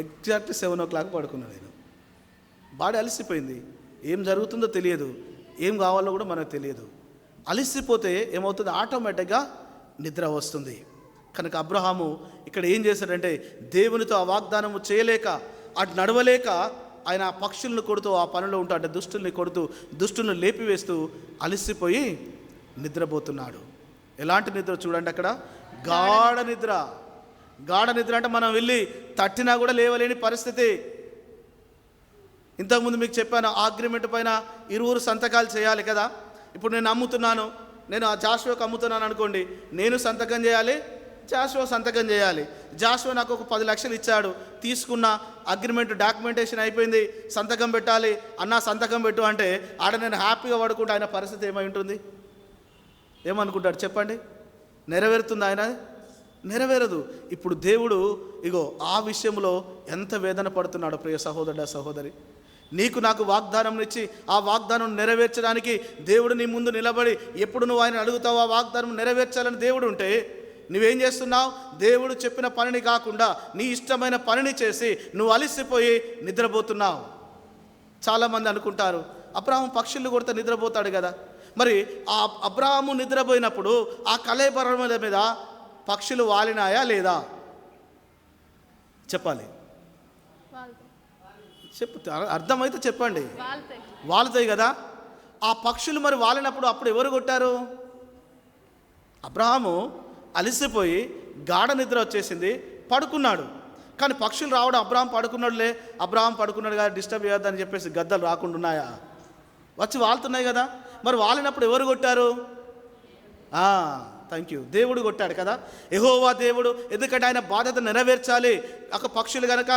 ఎగ్జాక్ట్ 7 o'clock పడుకున్నాను. నేను బాడీ అలసిపోయింది. ఏం జరుగుతుందో తెలియదు, ఏం కావాలో కూడా మనకు తెలియదు. అలసిపోతే ఏమవుతుంది? ఆటోమేటిక్గా నిద్ర వస్తుంది. కనుక అబ్రహాము ఇక్కడ ఏం చేశాడంటే దేవునితో ఆ వాగ్దానము చేయలేక, అటు నడవలేక ఆయన పక్షులను కొడుతూ ఆ పనిలో ఉంటూ, అంటే దుష్టుల్ని కొడుతూ దుష్టులను లేపివేస్తూ అలసిపోయి నిద్రపోతున్నాడు. ఎలాంటి నిద్ర చూడండి అక్కడ? గాఢ నిద్ర. గాఢ నిద్ర అంటే మనం వెళ్ళి తట్టినా కూడా లేవలేని పరిస్థితి. ఇంతకుముందు మీకు చెప్పాను, అగ్రిమెంట్ పైన 20 సంతకాలు చేయాలి కదా. ఇప్పుడు నేను అమ్ముతున్నాను, నేను ఆ జాషువాకు అమ్ముతున్నాను అనుకోండి, నేను సంతకం చేయాలి, జాషువా సంతకం చేయాలి. జాషువా నాకు ఒక 10 లక్షలు ఇచ్చాడు, తీసుకున్న అగ్రిమెంట్ డాక్యుమెంటేషన్ అయిపోయింది, సంతకం పెట్టాలి. అన్నా సంతకం పెట్టు అంటే ఆడ నేను హ్యాపీగా పడుకుంటే ఆయన పరిస్థితి ఏమై ఉంటుంది? ఏమనుకుంటాడు చెప్పండి? నెరవేరుతుంది ఆయన? నెరవేరదు. ఇప్పుడు దేవుడు ఇగో ఆ విషయంలో ఎంత వేదన పడుతున్నాడో ప్రియ సహోదరుడా, సహోదరి. నీకు నాకు వాగ్దానం ఇచ్చి ఆ వాగ్దానం నెరవేర్చడానికి దేవుడు నీ ముందు నిలబడి ఎప్పుడు నువ్వు ఆయన అడుగుతావు ఆ వాగ్దానం నెరవేర్చాలని దేవుడు ఉంటే నువ్వేం చేస్తున్నావు? దేవుడు చెప్పిన పనిని కాకుండా నీ ఇష్టమైన పనిని చేసి నువ్వు అలసిపోయి నిద్రపోతున్నావు. చాలామంది అనుకుంటారు అబ్రహాము పక్షులు కొడితే నిద్రపోతాడు కదా. మరి ఆ అబ్రహాము నిద్రపోయినప్పుడు ఆ కళేబరముల మీద పక్షులు వాలినాయా లేదా? చెప్పాలి, అర్థమైతే చెప్పండి. వాలుతాయి కదా. ఆ పక్షులు మరి వాలినప్పుడు అప్పుడు ఎవరు కొట్టారు? అబ్రహాము అలసిపోయి గాఢ నిద్ర వచ్చేసింది, పడుకున్నాడు. కానీ పక్షులు రావడం, అబ్రహాం పడుకున్నాడులే, అబ్రహాం పడుకున్నాడు కదా డిస్టర్బ్ చేయొద్దని చెప్పేసి గద్దలు రాకుండా ఉన్నాయా? వచ్చి వాలుతున్నాయి కదా. మరి వాలినప్పుడు ఎవరు కొట్టారు? థ్యాంక్ యూ, దేవుడు కొట్టాడు కదా. యెహోవా దేవుడు, ఎందుకంటే ఆయన బాధ్యత నెరవేర్చాలి. ఒక పక్షులు కనుక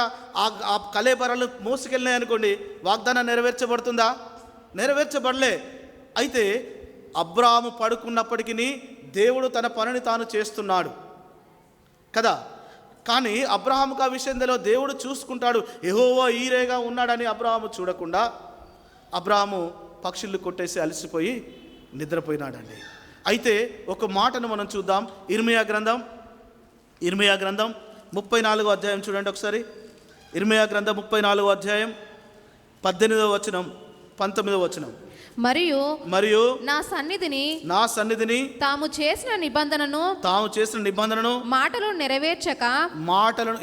ఆ కళేబరాలు మోసుకెళ్ళినాయి అనుకోండి, వాగ్దానం నెరవేర్చబడుతుందా? నెరవేర్చబడలే. అయితే అబ్రాహాము పడుకున్నప్పటికీ దేవుడు తన పనిని తాను చేస్తున్నాడు కదా. కానీ అబ్రహాముకు ఆ విషయం తెలియదు. దేవుడు చూసుకుంటాడు, యెహోవా ఈరేగా ఉన్నాడని అబ్రహాము చూడకుండా అబ్రహాము పక్షులు కొట్టేసి అలసిపోయి నిద్రపోయినాడండి. అయితే ఒక మాటను మనం చూద్దాం. ఇర్మియా గ్రంథం 34వ అధ్యాయం చూడండి ఒకసారి. ఇర్మియా గ్రంథం 34వ అధ్యాయం 18వ వచనం 19వ వచనం. మరియు నా సన్నిధిని తాము చేసిన నిబంధనను మాటలు నెరవేర్చక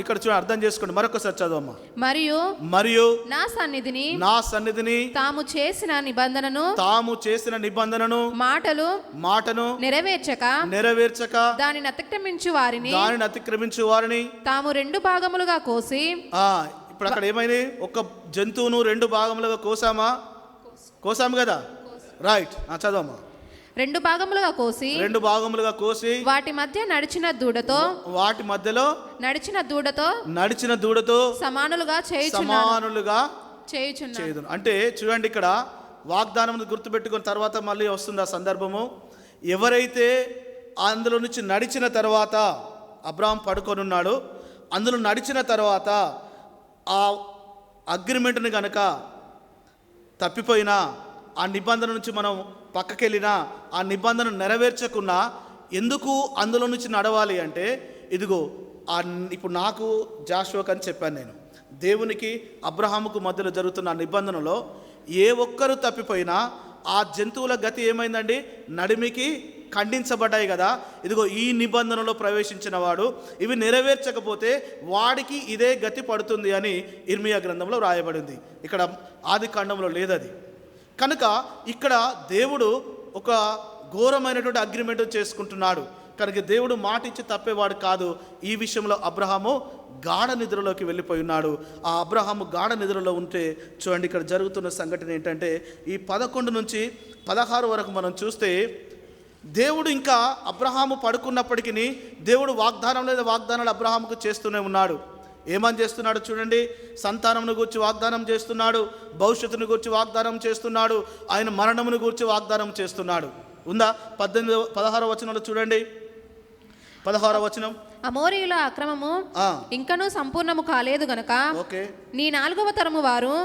ఇక్కడ చూడండి, అర్థం చేసుకోండి, మరొకసారి చదవమ్మా. మరియు నా సన్నిధిని తాము చేసిన నిబంధనను మాటలు నెరవేర్చక దానిని అతిక్రమించు వారిని తాము 2 భాగములుగా కోసి. ఇప్పుడు అక్కడ ఏమైంది? ఒక జంతువును 2 భాగములుగా కోసాము కదా, రైట్. చదవమ్మా. 2 భాగములుగా కోసి వాటి మధ్యలో నడిచిన దూడతో సమానులుగా చేయుచున్నాడు. అంటే చూడండి, ఇక్కడ వాగ్దానం గుర్తుపెట్టుకున్న తర్వాత మళ్ళీ వస్తుంది ఆ సందర్భము. ఎవరైతే అందులో నుంచి నడిచిన తర్వాత, అబ్రాహాం పడుకొని ఉన్నాడు, అందులో నడిచిన తర్వాత ఆ అగ్రిమెంట్ని కనుక తప్పిపోయినా, ఆ నిబంధన నుంచి మనం పక్కకెళ్ళినా, ఆ నిబంధన నెరవేర్చకున్నా, ఎందుకు అందులో నుంచి నడవాలి అంటే, ఇదిగో ఇప్పుడు నాకు జాషువాకు అని చెప్పాను నేను, దేవునికి అబ్రహాముకు మధ్యలో జరుగుతున్న నిబంధనలో ఏ ఒక్కరు తప్పిపోయినా ఆ జంతువుల గతి ఏమైందండి? నడిమికి ఖండించబడ్డాయి కదా. ఇదిగో ఈ నిబంధనలో ప్రవేశించిన వాడు ఇవి నెరవేర్చకపోతే వాడికి ఇదే గతి పడుతుంది అని ఇర్మియా గ్రంథంలో రాయబడింది. ఇక్కడ ఆది కాండంలో లేదది. కనుక ఇక్కడ దేవుడు ఒక ఘోరమైనటువంటి అగ్రిమెంట్ చేసుకుంటున్నాడు. కనుక దేవుడు మాట ఇచ్చి తప్పేవాడు కాదు. ఈ విషయంలో అబ్రహాము గాఢ నిద్రలోకి వెళ్ళిపోయి ఉన్నాడు. ఆ అబ్రహాము గాఢ నిద్రలో ఉంటే చూడండి, ఇక్కడ జరుగుతున్న సంఘటన ఏంటంటే, ఈ 11 నుంచి 16 వరకు మనం చూస్తే, దేవుడు ఇంకా అబ్రహాము పడుకున్నప్పటికీ దేవుడు వాగ్దానాలు అబ్రహాముకు చేస్తూనే ఉన్నాడు. ఏమని చేస్తున్నాడు చూడండి. సంతానమును గూర్చి వాగ్దానం చేస్తున్నాడు, భవిష్యత్తును గూర్చి వాగ్దానం చేస్తున్నాడు, ఆయన మరణమును గూర్చి వాగ్దానం చేస్తున్నాడు. ఉందా? 16వ వచనంలో చూడండి. 16వ వచనం. అమోరీయుల అక్రమము ఇంకనూ సంపూర్ణము కాలేదు గనక నీ 4వ తరము వారు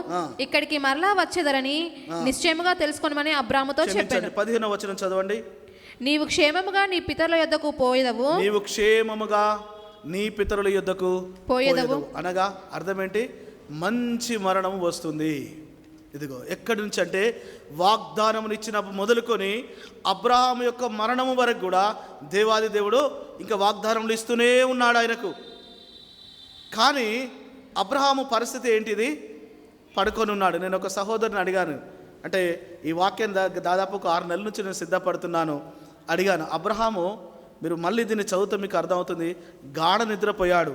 ఇక్కడికి మరలా వచ్చేదరని నిశ్చయముగా తెలుసుకొనమని అబ్రాముతో చెప్పాడు. 15వ వచనం చదవండి. నీవు క్షేమముగా నీ పితరుల యొద్దకు పోయేదవు. అనగా అర్థం ఏంటి? మంచి మరణం వస్తుంది. ఇదిగో ఎక్కడి నుంచి అంటే, వాగ్దానమును ఇచ్చినప్పుడు మొదలుకొని అబ్రహాము యొక్క మరణము వరకు కూడా దేవాది దేవుడు ఇంకా వాగ్దానములు ఇస్తూనే ఉన్నాడు ఆయనకు. కానీ అబ్రహాము పరిస్థితి ఏంటిది? పడుకొని ఉన్నాడు. నేను ఒక సహోదరుని అడిగాను, అంటే ఈ వాక్యం దాదాపు ఒక 6 నెలల నుంచి నేను సిద్ధపడుతున్నాను. అడిగాను, అబ్రహాము మీరు మళ్ళీ దీన్ని చదివితే మీకు అర్థమవుతుంది, గాఢ నిద్రపోయాడు.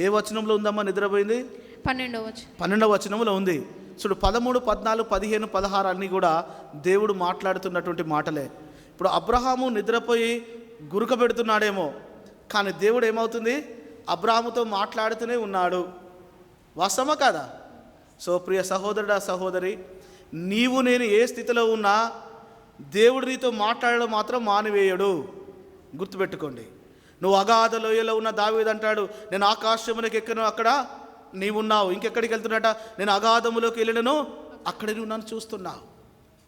ఏ వచనంలో ఉందమ్మా నిద్రపోయింది? 12వ వచనంలో ఉంది. చూడు, 13, 14, 15, 16 అన్నీ కూడా దేవుడు మాట్లాడుతున్నటువంటి మాటలే. ఇప్పుడు అబ్రహాము నిద్రపోయి గురుక పెడుతున్నాడేమో, కానీ దేవుడు ఏమవుతుంది? అబ్రహాముతో మాట్లాడుతూనే ఉన్నాడు. వాస్తవమా కాదా? సో ప్రియ సహోదరుడా, సహోదరి, నీవు నేను ఏ స్థితిలో ఉన్నా దేవుడు నీతో మాట్లాడడం మాత్రం మానివేయడు. గుర్తుపెట్టుకోండి. నువ్వు అగాధ లోయలో ఉన్న దావీదు అంటాడు, నేను ఆకాశములకు ఎక్కను, అక్కడ నీవున్నావు. ఇంకెక్కడికి వెళ్తున్నట? నేను అగాధములోకి వెళ్ళినను, అక్కడ నువ్వు నన్ను చూస్తున్నావు.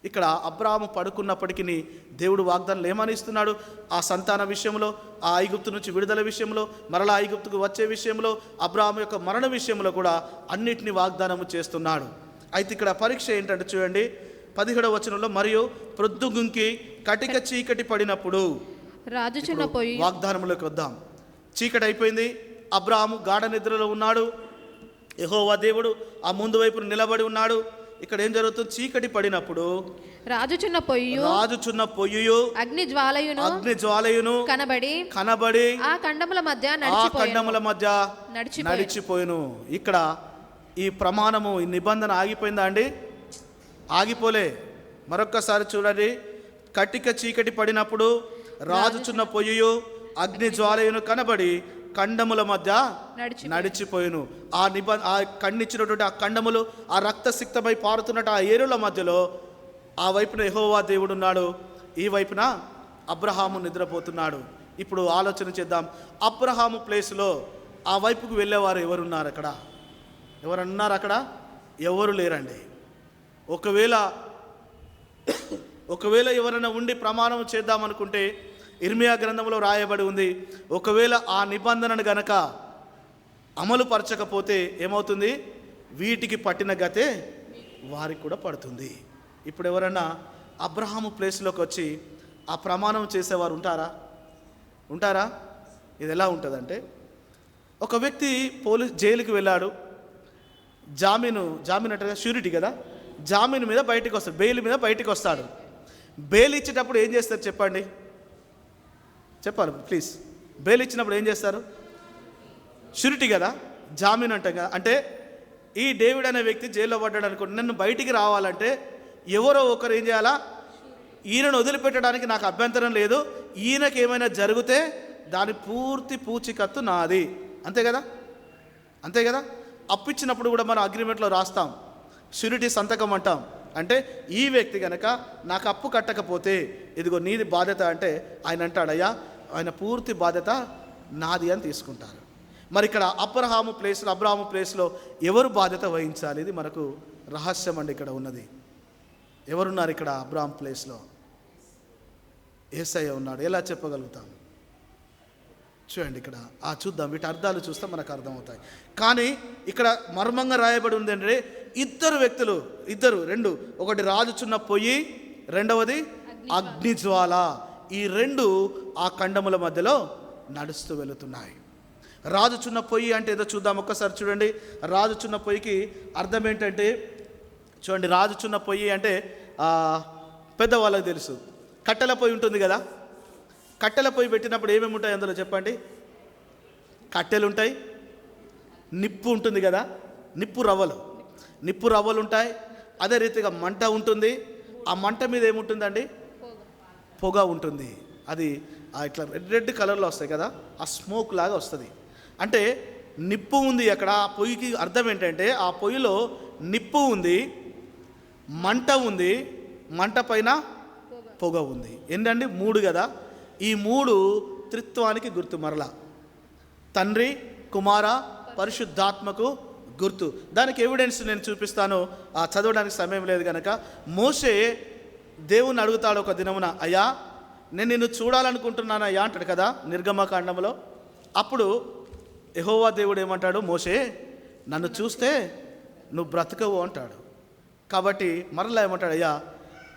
ఇక్కడ అబ్రహాము పడుకున్నప్పటికీ దేవుడు వాగ్దానాలు ఏమని ఇస్తున్నాడు? ఆ సంతాన విషయంలో, ఆ ఐగుప్తు నుంచి విడుదల విషయంలో, మరలా ఐగుప్తుకు వచ్చే విషయంలో, అబ్రహాము యొక్క మరణ విషయంలో కూడా అన్నిటినీ వాగ్దానము చేస్తున్నాడు. అయితే ఇక్కడ పరీక్ష ఏంటంటే చూడండి, 17వ వచనంలో, మరియు ప్రొద్దుగుంకి కటిక చీకటి పడినప్పుడు. రాజు చిన్న పోయి వాగ్దానంలోకి వద్దాం. చీకటి అయిపోయింది, అబ్రహాము గాఢ నిద్రలో ఉన్నాడు, యెహోవా దేవుడు ఆ ముందు వైపు నిలబడి ఉన్నాడు. ఇక్కడ ఏం జరుగుతుంది? చీకటి పడినప్పుడు రాజు చిన్న పొయ్యు అగ్ని జ్వాలయును కనబడి ఆ కండముల మధ్య నడిచిపోయిను. ఇక్కడ ఈ ప్రమాణము, ఈ నిబంధన ఆగిపోయిందా అండి? ఆగిపోలే. మరొక్కసారి చూడండి. కటిక చీకటి పడినప్పుడు రాజుచున్న పొయ్యు అగ్ని జ్వాలయును కనబడి కండముల మధ్య నడిచిపోయిను. ఆ కన్నిచ్చినటువంటి ఆ కండములు ఆ రక్తసిక్తమై పారుతున్నట్టు ఆ ఏరుల మధ్యలో ఆ వైపున యెహోవా దేవుడు ఉన్నాడు, ఈ వైపున అబ్రహాము నిద్రపోతున్నాడు. ఇప్పుడు ఆలోచన చేద్దాం. అబ్రహాము ప్లేస్లో ఆ వైపుకు వెళ్ళేవారు ఎవరున్నారు అక్కడ? ఎవరన్నారు అక్కడ? ఎవరు లేరండి. ఒకవేళ ఎవరైనా ఉండి ప్రమాణం చేద్దామనుకుంటే ఇర్మియా గ్రంథంలో రాయబడి ఉంది, ఒకవేళ ఆ నిబంధనను గనక అమలు పరచకపోతే ఏమవుతుంది? వీటికి పట్టిన గతే వారికి కూడా పడుతుంది. ఇప్పుడు ఎవరైనా అబ్రహాము ప్లేస్లోకి వచ్చి ఆ ప్రమాణం చేసేవారు ఉంటారా? ఇది ఎలా ఉంటుందంటే, ఒక వ్యక్తి జైలుకి వెళ్ళాడు, జామీన్ అంటే షూరిటీ కదా, జామీన్ మీద బయటికి వస్తాడు, బెయిల్ మీద బయటికి వస్తాడు. బెయిల్ ఇచ్చేటప్పుడు ఏం చేస్తారు చెప్పండి? చెప్పాలి ప్లీజ్. బెయిల్ ఇచ్చినప్పుడు ఏం చేస్తారు? షూరిటీ కదా, జామీన్ అంటాం కదా. అంటే ఈ డేవిడ్ అనే వ్యక్తి జైల్లో పడ్డాడు అనుకోండి, నన్ను బయటికి రావాలంటే ఎవరో ఒకరు ఏం చేయాలా? ఈయనను వదిలిపెట్టడానికి నాకు అభ్యంతరం లేదు, ఈయనకి ఏమైనా జరిగితే దాని పూర్తి పూచికత్తు నాది, అంతే కదా. అప్పిచ్చినప్పుడు కూడా మనం అగ్రిమెంట్లో రాస్తాం, షూరిటీ సంతకం అంటాం. అంటే ఈ వ్యక్తి కనుక నాకు అప్పు కట్టకపోతే ఇదిగో నీది బాధ్యత అంటే ఆయన అంటాడయ్యా ఆయన పూర్తి బాధ్యత నాది అని తీసుకుంటారు. మరి ఇక్కడ అబ్రహాము ప్లేస్లో ఎవరు బాధ్యత వహించాలి? ఇది మనకు రహస్యం అండి. ఇక్కడ ఉన్నది ఎవరున్నారు? ఇక్కడ అబ్రహాం ప్లేస్లో యేసయ్య ఉన్నాడు. ఎలా చెప్పగలుగుతాం? చూడండి ఇక్కడ చూద్దాం, వీటి అర్థాలు చూస్తే మనకు అర్థమవుతాయి. కానీ ఇక్కడ మర్మంగా రాయబడి ఉంది అంటే రెండు, ఒకటి రాజుచున్న పొయ్యి, రెండవది అగ్నిజ్వాల. ఈ రెండు ఆ ఖండముల మధ్యలో నడుస్తూ వెళుతున్నాయి. రాజుచున్న పొయ్యి అంటే ఏదో చూద్దాం ఒక్కసారి. చూడండి, రాజుచున్న పొయ్యికి అర్థం ఏంటంటే, చూడండి, రాజుచున్న పొయ్యి అంటే పెద్దవాళ్ళకి తెలుసు. కట్టెల పొయ్యి ఉంటుంది కదా, కట్టెల పొయ్యి పెట్టినప్పుడు ఏమేమి ఉంటాయి అందులో చెప్పండి? కట్టెలు ఉంటాయి, నిప్పు ఉంటుంది కదా, నిప్పు రవ్వలు ఉంటాయి. అదే రీతిగా మంట ఉంటుంది. ఆ మంట మీద ఏముంటుందండి? పొగ ఉంటుంది. అది ఇట్లా రెడ్ కలర్లో వస్తాయి కదా, ఆ స్మోక్ లాగా వస్తుంది. అంటే నిప్పు ఉంది అక్కడ. ఆ పొయ్యికి అర్థం ఏంటంటే, ఆ పొయ్యిలో నిప్పు ఉంది, మంట ఉంది, మంట పైన పొగ ఉంది. ఏంటండి? 3 కదా. ఈ 3 త్రిత్వానికి గుర్తు. మరలా తండ్రి, కుమార, పరిశుద్ధాత్మకు గుర్తు. దానికి ఎవిడెన్స్ నేను చూపిస్తాను, చదవడానికి సమయం లేదు కనుక. మోషే దేవుని అడుగుతాడు ఒక దినమున, అయ్యా నేను నిన్ను చూడాలనుకుంటున్నాను అయ్యా అంటాడు కదా నిర్గమకాండంలో. అప్పుడు యెహోవా దేవుడు ఏమంటాడు? మోషే నన్ను చూస్తే నువ్వు బ్రతకవు అంటాడు. కాబట్టి మరలా ఏమంటాడు? అయ్యా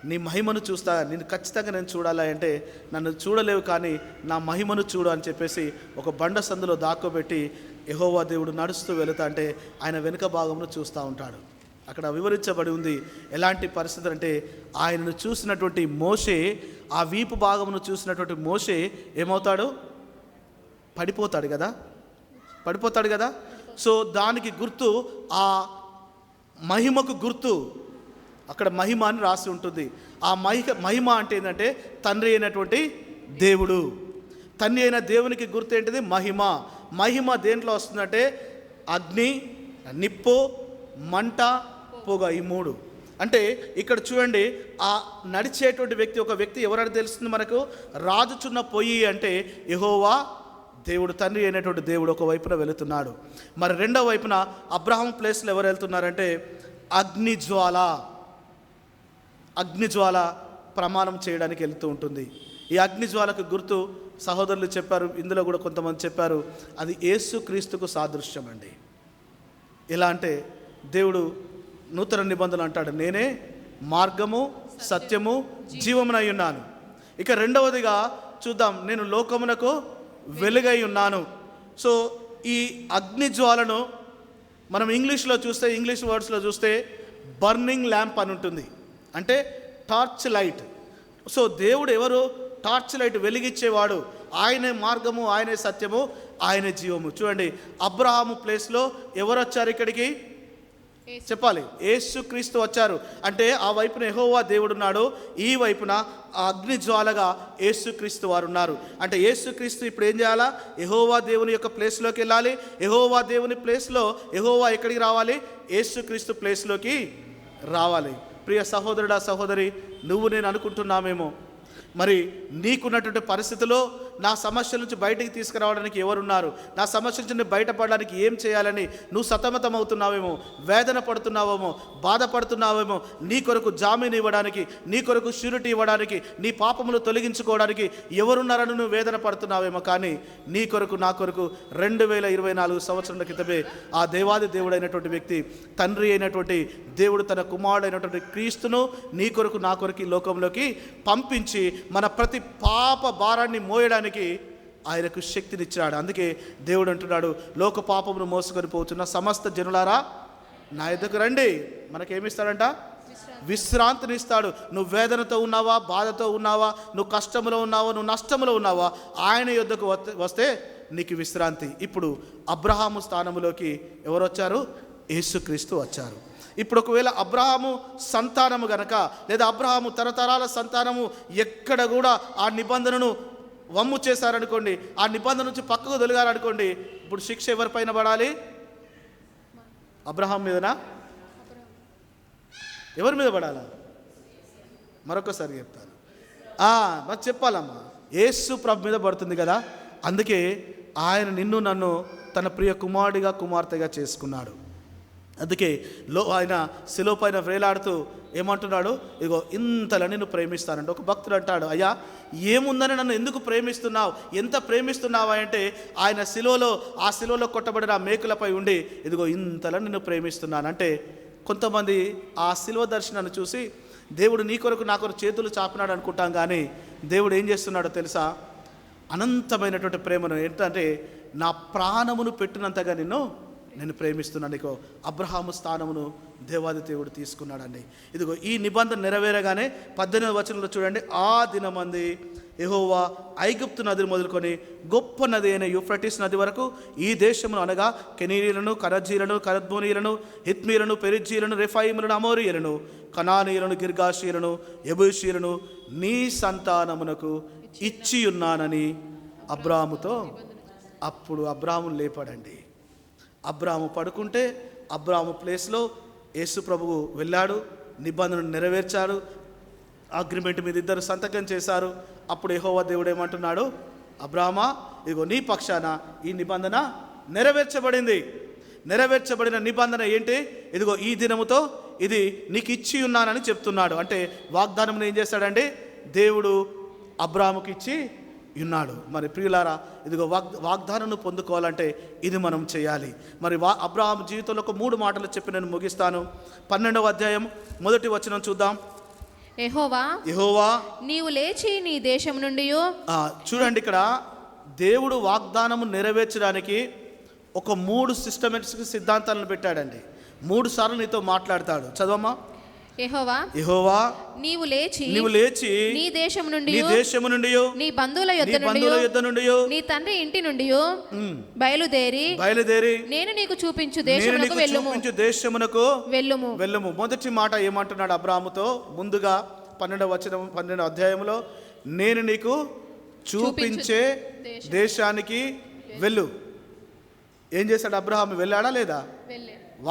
నీ మహిమను చూస్తా, నేను ఖచ్చితంగా నేను చూడాలి అంటే నన్ను చూడలేవు కానీ నా మహిమను చూడు అని చెప్పేసి ఒక బండ సందులో దాక్కోబెట్టి యెహోవా దేవుడు నడుస్తూ వెళుతా అంటే ఆయన వెనుక భాగంలో చూస్తూ ఉంటాడు. అక్కడ వివరించబడి ఉంది ఎలాంటి పరిస్థితులు అంటే, ఆయనను చూసినటువంటి మోషే, ఆ వీపు భాగమును చూసినటువంటి మోషే ఏమవుతాడు? పడిపోతాడు కదా. సో దానికి గుర్తు, ఆ మహిమకు గుర్తు అక్కడ మహిమ అని రాసి ఉంటుంది. ఆ మహిమ అంటే ఏంటంటే తండ్రి అయినటువంటి దేవుడు. తండ్రి అయిన దేవునికి గుర్తు ఏంటిది? మహిమ దేంట్లో వస్తుందంటే అగ్ని, నిప్పు, మంట, పొగ, ఈ 3. అంటే ఇక్కడ చూడండి, ఆ నడిచేటువంటి ఒక వ్యక్తి ఎవరని తెలుస్తుంది మనకు? రాజుచున్న పొయ్యి అంటే యెహోవా దేవుడు, తండ్రి అయినటువంటి దేవుడు ఒక వైపున వెళుతున్నాడు. మరి రెండో వైపున అబ్రహాం ప్లేస్లో ఎవరు వెళ్తున్నారంటే అగ్నిజ్వాల ప్రమాణం చేయడానికి వెళ్తూ ఉంటుంది. ఈ అగ్నిజ్వాలకు గుర్తు సహోదరులు చెప్పారు, ఇందులో కూడా కొంతమంది చెప్పారు, అది యేసుక్రీస్తుకు సాదృశ్యం అండి. ఎలా అంటే దేవుడు నూతన నిబంధన అంటాడు, నేనే మార్గము, సత్యము, జీవమునై ఉన్నాను. ఇక రెండవదిగా చూద్దాం, నేను లోకమునకు వెలుగై ఉన్నాను. సో ఈ అగ్నిజ్వాలను మనం ఇంగ్లీష్ వర్డ్స్లో చూస్తే బర్నింగ్ ల్యాంప్ అని ఉంటుంది, అంటే టార్చ్ లైట్. సో దేవుడు ఎవరు? టార్చ్ లైట్ వెలిగించేవాడు. ఆయనే మార్గము, ఆయనే సత్యము, ఆయనే జీవము. చూడండి, అబ్రహాము ప్లేస్లో ఎవరు వచ్చారు ఇక్కడికి? చెప్పాలి, యేసుక్రీస్తు వచ్చారు. అంటే ఆ వైపున యెహోవా దేవుడు ఉన్నాడు, ఈ వైపున అగ్నిజ్వాలగా యేసుక్రీస్తు వారు ఉన్నారు. అంటే యేసుక్రీస్తు ఇప్పుడు ఏం చేయాలా? యెహోవా దేవుని యొక్క ప్లేస్లోకి వెళ్ళాలి. యెహోవా దేవుని ప్లేస్లో యెహోవా ఎక్కడికి రావాలి? యేసుక్రీస్తు ప్లేస్లోకి రావాలి. ప్రియ సహోదరుడా, సహోదరి, నువ్వు నేను అనుకుంటున్నామేమో, మరి నీకున్నటువంటి పరిస్థితిలో నా సమస్యల నుంచి బయటికి తీసుకురావడానికి ఎవరున్నారు, నా సమస్యల నుంచి బయటపడడానికి ఏం చేయాలని నువ్వు సతమతం అవుతున్నావేమో, వేదన పడుతున్నావేమో, బాధపడుతున్నావేమో, నీ కొరకు జామీన్ ఇవ్వడానికి, నీ కొరకు షూరిటీ ఇవ్వడానికి, నీ పాపములు తొలగించుకోవడానికి ఎవరున్నారని నువ్వు వేదన పడుతున్నావేమో. కానీ నీ కొరకు నా కొరకు 2024 సంవత్సరాల క్రితమే ఆ దేవాది దేవుడైనటువంటి వ్యక్తి, తండ్రి అయినటువంటి దేవుడు తన కుమారుడైనటువంటి క్రీస్తును నీ కొరకు నా కొరకు ఈ లోకంలోకి పంపించి మన ప్రతి పాప భారాన్ని మోయడానికి ఆయనకు శక్తినిచ్చాడు. అందుకే దేవుడు అంటున్నాడు, లోక పాపమును మోసుకొని పోతున్న సమస్త జనులారా నా యొద్దకు రండి. మనకేమిస్తాడంట? విశ్రాంతిని ఇస్తాడు. నువ్వు వేదనతో ఉన్నావా, బాధతో ఉన్నావా, నువ్వు కష్టంలో ఉన్నావా, నువ్వు నష్టంలో ఉన్నావా, ఆయన యొద్దకు వస్తే నీకు విశ్రాంతి. ఇప్పుడు అబ్రహాము స్థానంలోకి ఎవరు వచ్చారు? యేసుక్రీస్తు వచ్చారు. ఇప్పుడు ఒకవేళ అబ్రహాము సంతానము గనక, లేదా అబ్రహాము తరతరాల సంతానము ఎక్కడ కూడా ఆ నిబంధనను వమ్ము చేశారనుకోండి, ఆ నిబంధన నుంచి పక్కకు తొలగారనుకోండి, ఇప్పుడు శిక్ష ఎవరిపైన పడాలి? అబ్రహాం మీదనా? ఎవరి మీద పడాలా? మరొకసారి చెప్తాను, మరి చెప్పాలమ్మా, యేసు ప్రభు మీద పడుతుంది కదా. అందుకే ఆయన నిన్ను నన్ను తన ప్రియ కుమారుడిగా కుమార్తెగా చేసుకున్నాడు. అందుకే ఆయన శిలువ పైన వేలాడుతూ ఏమంటున్నాడు? ఇగో ఇంతలా నిన్ను ప్రేమిస్తానంటే ఒక భక్తుడు అంటాడు, అయ్యా ఏముందని నన్ను ఎందుకు ప్రేమిస్తున్నావు, ఎంత ప్రేమిస్తున్నావా అంటే ఆయన ఆ శిలువలో కొట్టబడిన ఆ మేకులపై ఉండి ఇదిగో ఇంతలా నిన్ను ప్రేమిస్తున్నాను అంటే. కొంతమంది ఆ శిలువ దర్శనాన్ని చూసి దేవుడు నీ కొరకు నా కొరకు చేతులు చాపినాడు అనుకుంటాం, కానీ దేవుడు ఏం చేస్తున్నాడో తెలుసా? అనంతమైనటువంటి ప్రేమను, ఏంటంటే నా ప్రాణమును పెట్టినంతగా నేను ప్రేమిస్తున్నాను. నీకు అబ్రహాము స్థానమును దేవాది దేవుడు తీసుకున్నాడండి. ఇదిగో ఈ నిబంధన నెరవేరగానే 18వ వచనంలో చూడండి, ఆ దినమంది యెహోవా ఐగుప్తు నదిని మొదలుకొని గొప్ప నది అయిన యూఫ్రటీస్ నది వరకు ఈ దేశమును, అనగా కెనీయులను, కరజీలను, కరద్మోనీయులను, హిత్మీయులను, పెరిజ్జీయులను, రెఫాయిములను, అమోరీయులను, కనానీయులను, గిర్గాషీయులను, యెబూషీయులను నీ సంతానమునకు ఇచ్చి ఉన్నానని అబ్రాహాముతో. అప్పుడు అబ్రాహామును లేపాడండి. అబ్రాహాము పడుకుంటే అబ్రాహాము ప్లేస్లో యేసు ప్రభువు వెళ్ళాడు, నిబంధనను నెరవేర్చాడు, అగ్రిమెంట్ మీద ఇద్దరు సంతకం చేశారు. అప్పుడు యెహోవా దేవుడు ఏమంటున్నాడు? అబ్రాహామా, ఇదిగో నీ పక్షాన ఈ నిబంధన నెరవేర్చబడింది. నెరవేర్చబడిన నిబంధన ఏంటి? ఇదిగో ఈ దినముతో ఇది నీకు ఇచ్చి ఉన్నానని చెప్తున్నాడు. అంటే వాగ్దానం ఏం చేస్తాడండి? దేవుడు అబ్రాహాముకి ఇచ్చి ఉన్నాడు. మరి ప్రియులారా, ఇదిగో వాగ్దానాన్ని పొందుకోవాలంటే ఇది మనం చేయాలి. మరి అబ్రహాం జీవితంలో ఒక 3 మాటలు చెప్పి నేను ముగిస్తాను. 12వ అధ్యాయం 1వ వచనం చూద్దాం. యెహోవా నీవు లేచి నీ దేశం నుండి. చూడండి, ఇక్కడ దేవుడు వాగ్దానము నెరవేర్చడానికి ఒక 3 సిస్టమేటిక్ సిద్ధాంతాలను పెట్టాడండి. 3 సార్లు నీతో మాట్లాడతాడు. చదవమ్మా. యెహోవా నీవు లేచి నీ దేశము నుండి నీ బంధువుల యొద్ద నుండి నీ తండ్రి ఇంటి నుండి బయలుదేరి నేను నీకు చూపించు దేశమునకు వెళ్ళుము. మొదటి మాట ఏమంటున్నాడు అబ్రాహాముతో? ముందుగా 12వ అధ్యాయంలో నేను నీకు చూపించే దేశానికి వెళ్ళు. ఏం చేశాడు అబ్రాహాము? వెళ్ళాడా లేదా?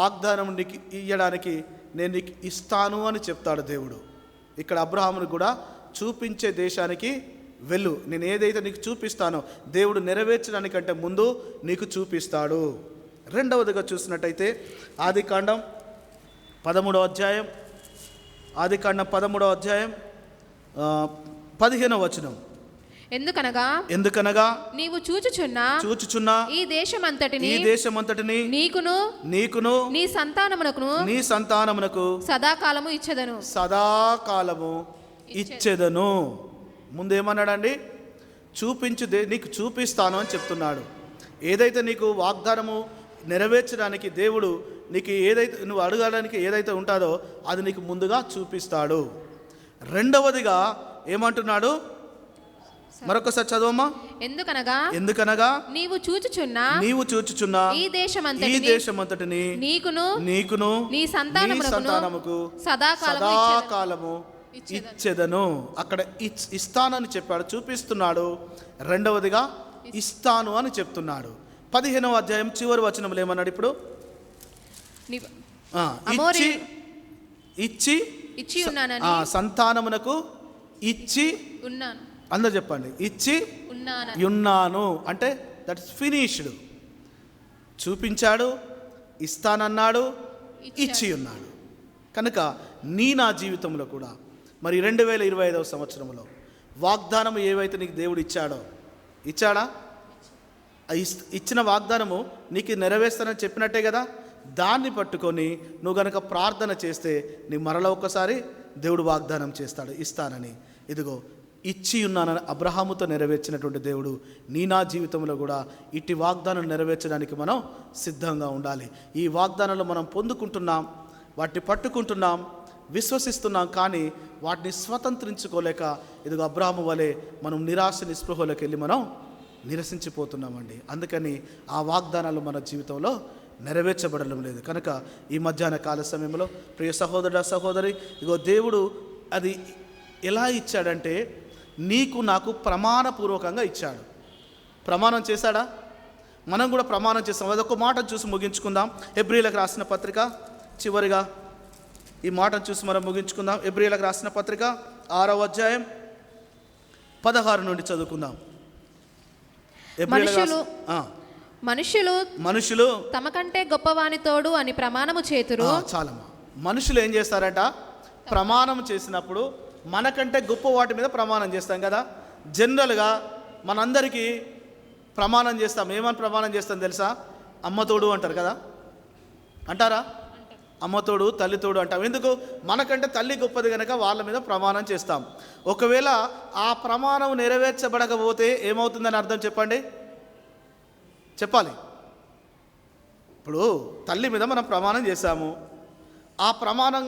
వాగ్దానం నీకు ఇయ్యడానికి నేను నీకు ఇస్తాను అని చెప్తాడు దేవుడు. ఇక్కడ అబ్రహామును కూడా చూపించే దేశానికి వెళ్ళు, నేను ఏదైతే నీకు చూపిస్తానో దేవుడు నెరవేర్చడానికంటే ముందు నీకు చూపిస్తాడు. రెండవదిగా చూసినట్టయితే ఆదికాండం 13వ అధ్యాయం 15వ వచనం. ఎందుకనగా నీవు చూచుచున్న ఈ దేశమంతటిని నీకును నీ సంతానమునకు సదాకాలము ఇచ్చెదను. ముందేమన్నాడండి? నీకు చూపిస్తాను అని చెప్తున్నాడు. ఏదైతే నీకు వాగ్దానము నెరవేర్చడానికి దేవుడు నీకు ఏదైతే నువ్వు అడగడానికి ఏదైతే ఉంటుందో అది నీకు ముందుగా చూపిస్తాడు. రెండవదిగా ఏమంటున్నాడు? మరొకసారి చదవమ్మా. ఎందుకనగా నీవు చూచుచున్న ఈ దేశమంతటిని నీకును నీ సంతానముకు సదాకాలము ఇచ్చెదను. అక్కడ ఇస్తానని చెప్పాడు, చూపిస్తున్నాడు. రెండవదిగా ఇస్తాను అని చెప్తున్నాడు. 15వ అధ్యాయం చివరి వచనంలో ఏమన్నాడు? ఇప్పుడు సంతానమునకు ఇచ్చి ఉన్నాను. అందరూ చెప్పండి, ఇచ్చి ఉన్నాను అంటే దట్ ఇస్ ఫినిష్డ్. చూపించాడు, ఇస్తానన్నాడు, ఇచ్చి ఉన్నాడు. కనుక నా జీవితంలో కూడా మరి 2025 సంవత్సరంలో వాగ్దానం ఏవైతే నీకు దేవుడు ఇచ్చాడా? ఇచ్చిన వాగ్దానము నీకు నెరవేర్స్తానని చెప్పినట్టే కదా. దాన్ని పట్టుకొని నువ్వు గనక ప్రార్థన చేస్తే నీ మరల ఒక్కసారి దేవుడు వాగ్దానం చేస్తాడు ఇస్తానని. ఇదిగో ఇచ్చి ఉన్నానని అబ్రహాముతో నెరవేర్చినటువంటి దేవుడు నా జీవితంలో కూడా ఇట్టి వాగ్దానం నెరవేర్చడానికి మనం సిద్ధంగా ఉండాలి. ఈ వాగ్దానాలు మనం పొందుకుంటున్నాం, వాటిని పట్టుకుంటున్నాం, విశ్వసిస్తున్నాం, కానీ వాటిని స్వతంత్రించుకోలేక ఇదిగో అబ్రహాము వలె మనం నిరాశ నిస్పృహలోకి వెళ్ళి మనం నిరసించిపోతున్నామండి. అందుకని ఆ వాగ్దానాలు మన జీవితంలో నెరవేర్చబడడం లేదు. కనుక ఈ మధ్యాహ్న కాల సమయంలో ప్రియ సహోదరుడా సహోదరి, ఇగో దేవుడు అది ఎలా ఇచ్చాడంటే నీకు నాకు ప్రమాణపూర్వకంగా ఇచ్చాడు. ప్రమాణం చేశాడా? మనం కూడా ప్రమాణం చేస్తాం. అదొక మాట చూసి ముగించుకుందాం. హెబ్రీలకు రాసిన పత్రిక చివరిగా ఈ మాటను చూసి మనం ముగించుకుందాం. హెబ్రీలకు రాసిన పత్రిక 6వ అధ్యాయం 16 నుండి చదువుకుందాం. మనుషులు తమ కంటే గొప్పవాని తోడు అని ప్రమాణము చేతురు. చాలమ్మా. మనుషులు ఏం చేస్తారట? ప్రమాణం చేసినప్పుడు మనకంటే గొప్ప వాటి మీద ప్రమాణం చేస్తాం కదా. జనరల్గా మనందరికీ ప్రమాణం చేస్తాం. ఏమని ప్రమాణం చేస్తాం తెలుసా? అమ్మతోడు అంటారు కదా, అంటారా? అమ్మతోడు, తల్లితోడు అంటాం. ఎందుకు? మనకంటే తల్లి గొప్పది కనుక వాళ్ళ మీద ప్రమాణం చేస్తాం. ఒకవేళ ఆ ప్రమాణం నెరవేర్చబడకపోతే ఏమవుతుందని అర్థం చెప్పండి, చెప్పాలి. ఇప్పుడు తల్లి మీద మనం ప్రమాణం చేశాము, ఆ ప్రమాణం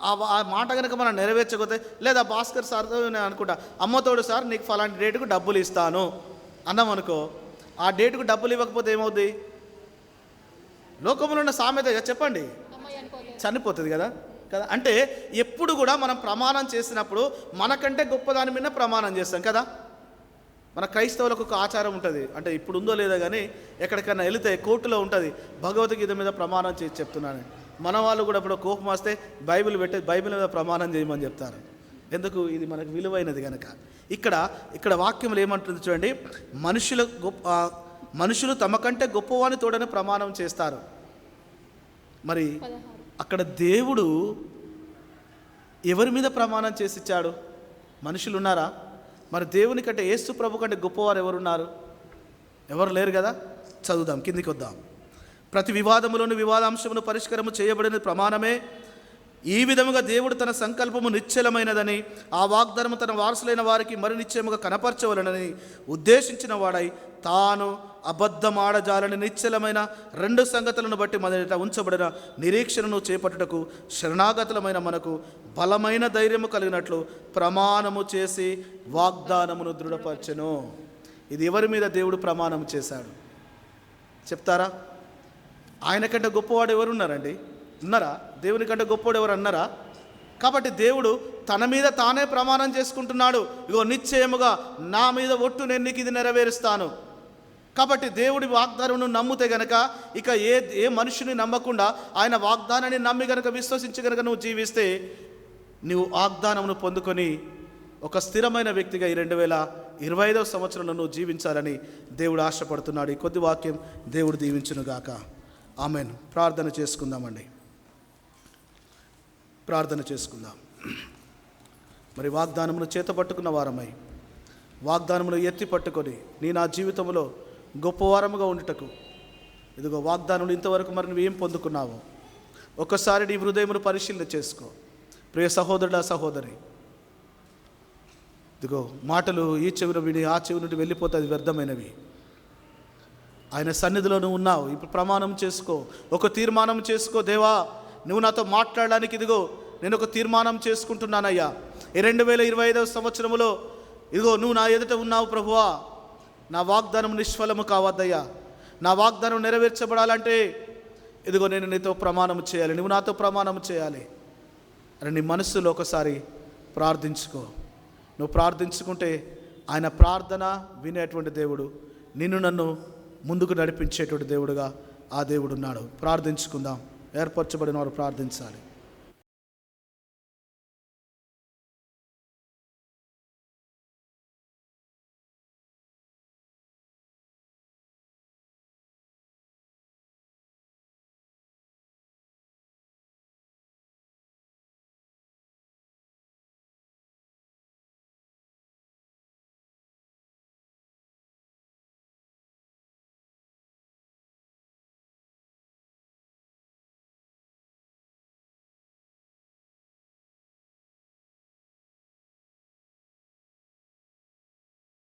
ఆ మాట కనుక మనం నెరవేర్చకపోతే, లేదా భాస్కర్ సార్తో నేను అనుకుంటా, అమ్మతోడు సార్ నీకు ఫలాంటి డేటుకు డబ్బులు ఇస్తాను అన్నాం అనుకో, ఆ డేటుకు డబ్బులు ఇవ్వకపోతే ఏమవుద్ది? లోకంలో ఉన్న సామెత చెప్పండి, చనిపోతుంది కదా. అంటే ఎప్పుడు కూడా మనం ప్రమాణం చేసినప్పుడు మనకంటే గొప్పదాని మీద ప్రమాణం చేస్తాం కదా. మన క్రైస్తవులకు ఒక ఆచారం ఉంటుంది, అంటే ఇప్పుడు ఉందో లేదో కానీ ఎక్కడికైనా వెళితే కోర్టులో ఉంటుంది, భగవద్గీత మీద ప్రమాణం చేసి చెప్తున్నాను. మన వాళ్ళు కూడా ఇప్పుడు కోపం వస్తే బైబిల్ మీద ప్రమాణం చేయమని చెప్తారు. ఎందుకు? ఇది మనకు విలువైనది కనుక. ఇక్కడ వాక్యములు ఏమంటుంది చూడండి, మనుషులు తమ కంటే గొప్పవాని తోడని ప్రమాణం చేస్తారు. మరి అక్కడ దేవుడు ఎవరి మీద ప్రమాణం చేసి ఇచ్చాడు? మనుషులు ఉన్నారా? మరి దేవుని కంటే యేసు ప్రభు కంటే గొప్పవారు ఎవరున్నారు? ఎవరు లేరు కదా. చదువుదాం, కిందికి వద్దాం. ప్రతి వివాదములోని వివాదాంశమును పరిష్కారము చేయబడిన ప్రమాణమే. ఈ విధముగా దేవుడు తన సంకల్పము నిశ్చలమైనదని, ఆ వాగ్దానము తన వారసులైన వారికి మరి నిశ్చయముగా కనపరచవలనని ఉద్దేశించిన వాడై తాను అబద్ధమాడజాలని నిశ్చలమైన 2 సంగతులను బట్టి మొదట ఉంచబడిన నిరీక్షణను చేపట్టుటకు శరణాగతులమైన మనకు బలమైన ధైర్యము కలిగినట్లు ప్రమాణము చేసి వాగ్దానమును దృఢపరచెను. ఇది ఎవరి మీద దేవుడు ప్రమాణం చేశాడు చెప్తారా? ఆయన కంటే గొప్పవాడు ఎవరున్నారండి? ఉన్నారా? దేవుని కంటే గొప్పవాడు ఎవరు అన్నారా? కాబట్టి దేవుడు తన మీద తానే ప్రమాణం చేసుకుంటున్నాడు. ఇగో నిశ్చయముగా నా మీద ఒట్టు నేను నీకు ఇది నెరవేరుస్తాను. కాబట్టి దేవుడి వాగ్దానం నమ్మితే గనక ఇక ఏ మనుషుని నమ్మకుండా ఆయన వాగ్దానాన్ని నమ్మి గనక విశ్వసించి గనక నువ్వు జీవిస్తే నువ్వు వాగ్దానమును పొందుకొని ఒక స్థిరమైన వ్యక్తిగా ఈ 2025 సంవత్సరంలో నువ్వు జీవించాలని దేవుడు ఆశపడుతున్నాడు. ఈ కొద్ది వాక్యం దేవుడు దీవించునుగాక. ఆమెన్. ప్రార్థన చేసుకుందామండి, ప్రార్థన చేసుకుందాం. మరి వాగ్దానమును చేతపట్టుకున్న వారమై వాగ్దానమును ఎత్తి పట్టుకొని నా జీవితంలో గొప్పవారముగా ఉండుటకు ఇదిగో వాగ్దానములు ఇంతవరకు మరి నువ్వేం పొందుకున్నావో ఒక్కసారి నీ హృదయమును పరిశీలన చేసుకో. ప్రియ సహోదరుడా సహోదరి, ఇదిగో మాటలు ఈ చెవిన విని ఆ చెవి నుండి వెళ్ళిపోతే అది వ్యర్థమైనవి. ఆయన సన్నిధిలో నువ్వు ఉన్నావు. ఇప్పుడు ప్రమాణం చేసుకో, ఒక తీర్మానం చేసుకో. దేవా, నువ్వు నాతో మాట్లాడడానికి ఇదిగో నేను ఒక తీర్మానం చేసుకుంటున్నానయ్యా. ఈ 2025 సంవత్సరములో ఇదిగో నువ్వు నా ఎదుట ఉన్నావు ప్రభువా. నా వాగ్దానం నిష్ఫలము కావద్దయ్యా. నా వాగ్దానం నెరవేర్చబడాలంటే ఇదిగో నేను నీతో ప్రమాణం చేయాలి, నువ్వు నాతో ప్రమాణం చేయాలి అని నీ మనస్సులో ఒకసారి ప్రార్థించుకో. నువ్వు ప్రార్థించుకుంటే ఆయన ప్రార్థన వినేటువంటి దేవుడు, నన్ను ముందుకు నడిపించేటువంటి దేవుడుగా ఆ దేవుడు ఉన్నాడు. ప్రార్థించుకుందాం. ఏర్పరచబడిన వారు ప్రార్థించాలి.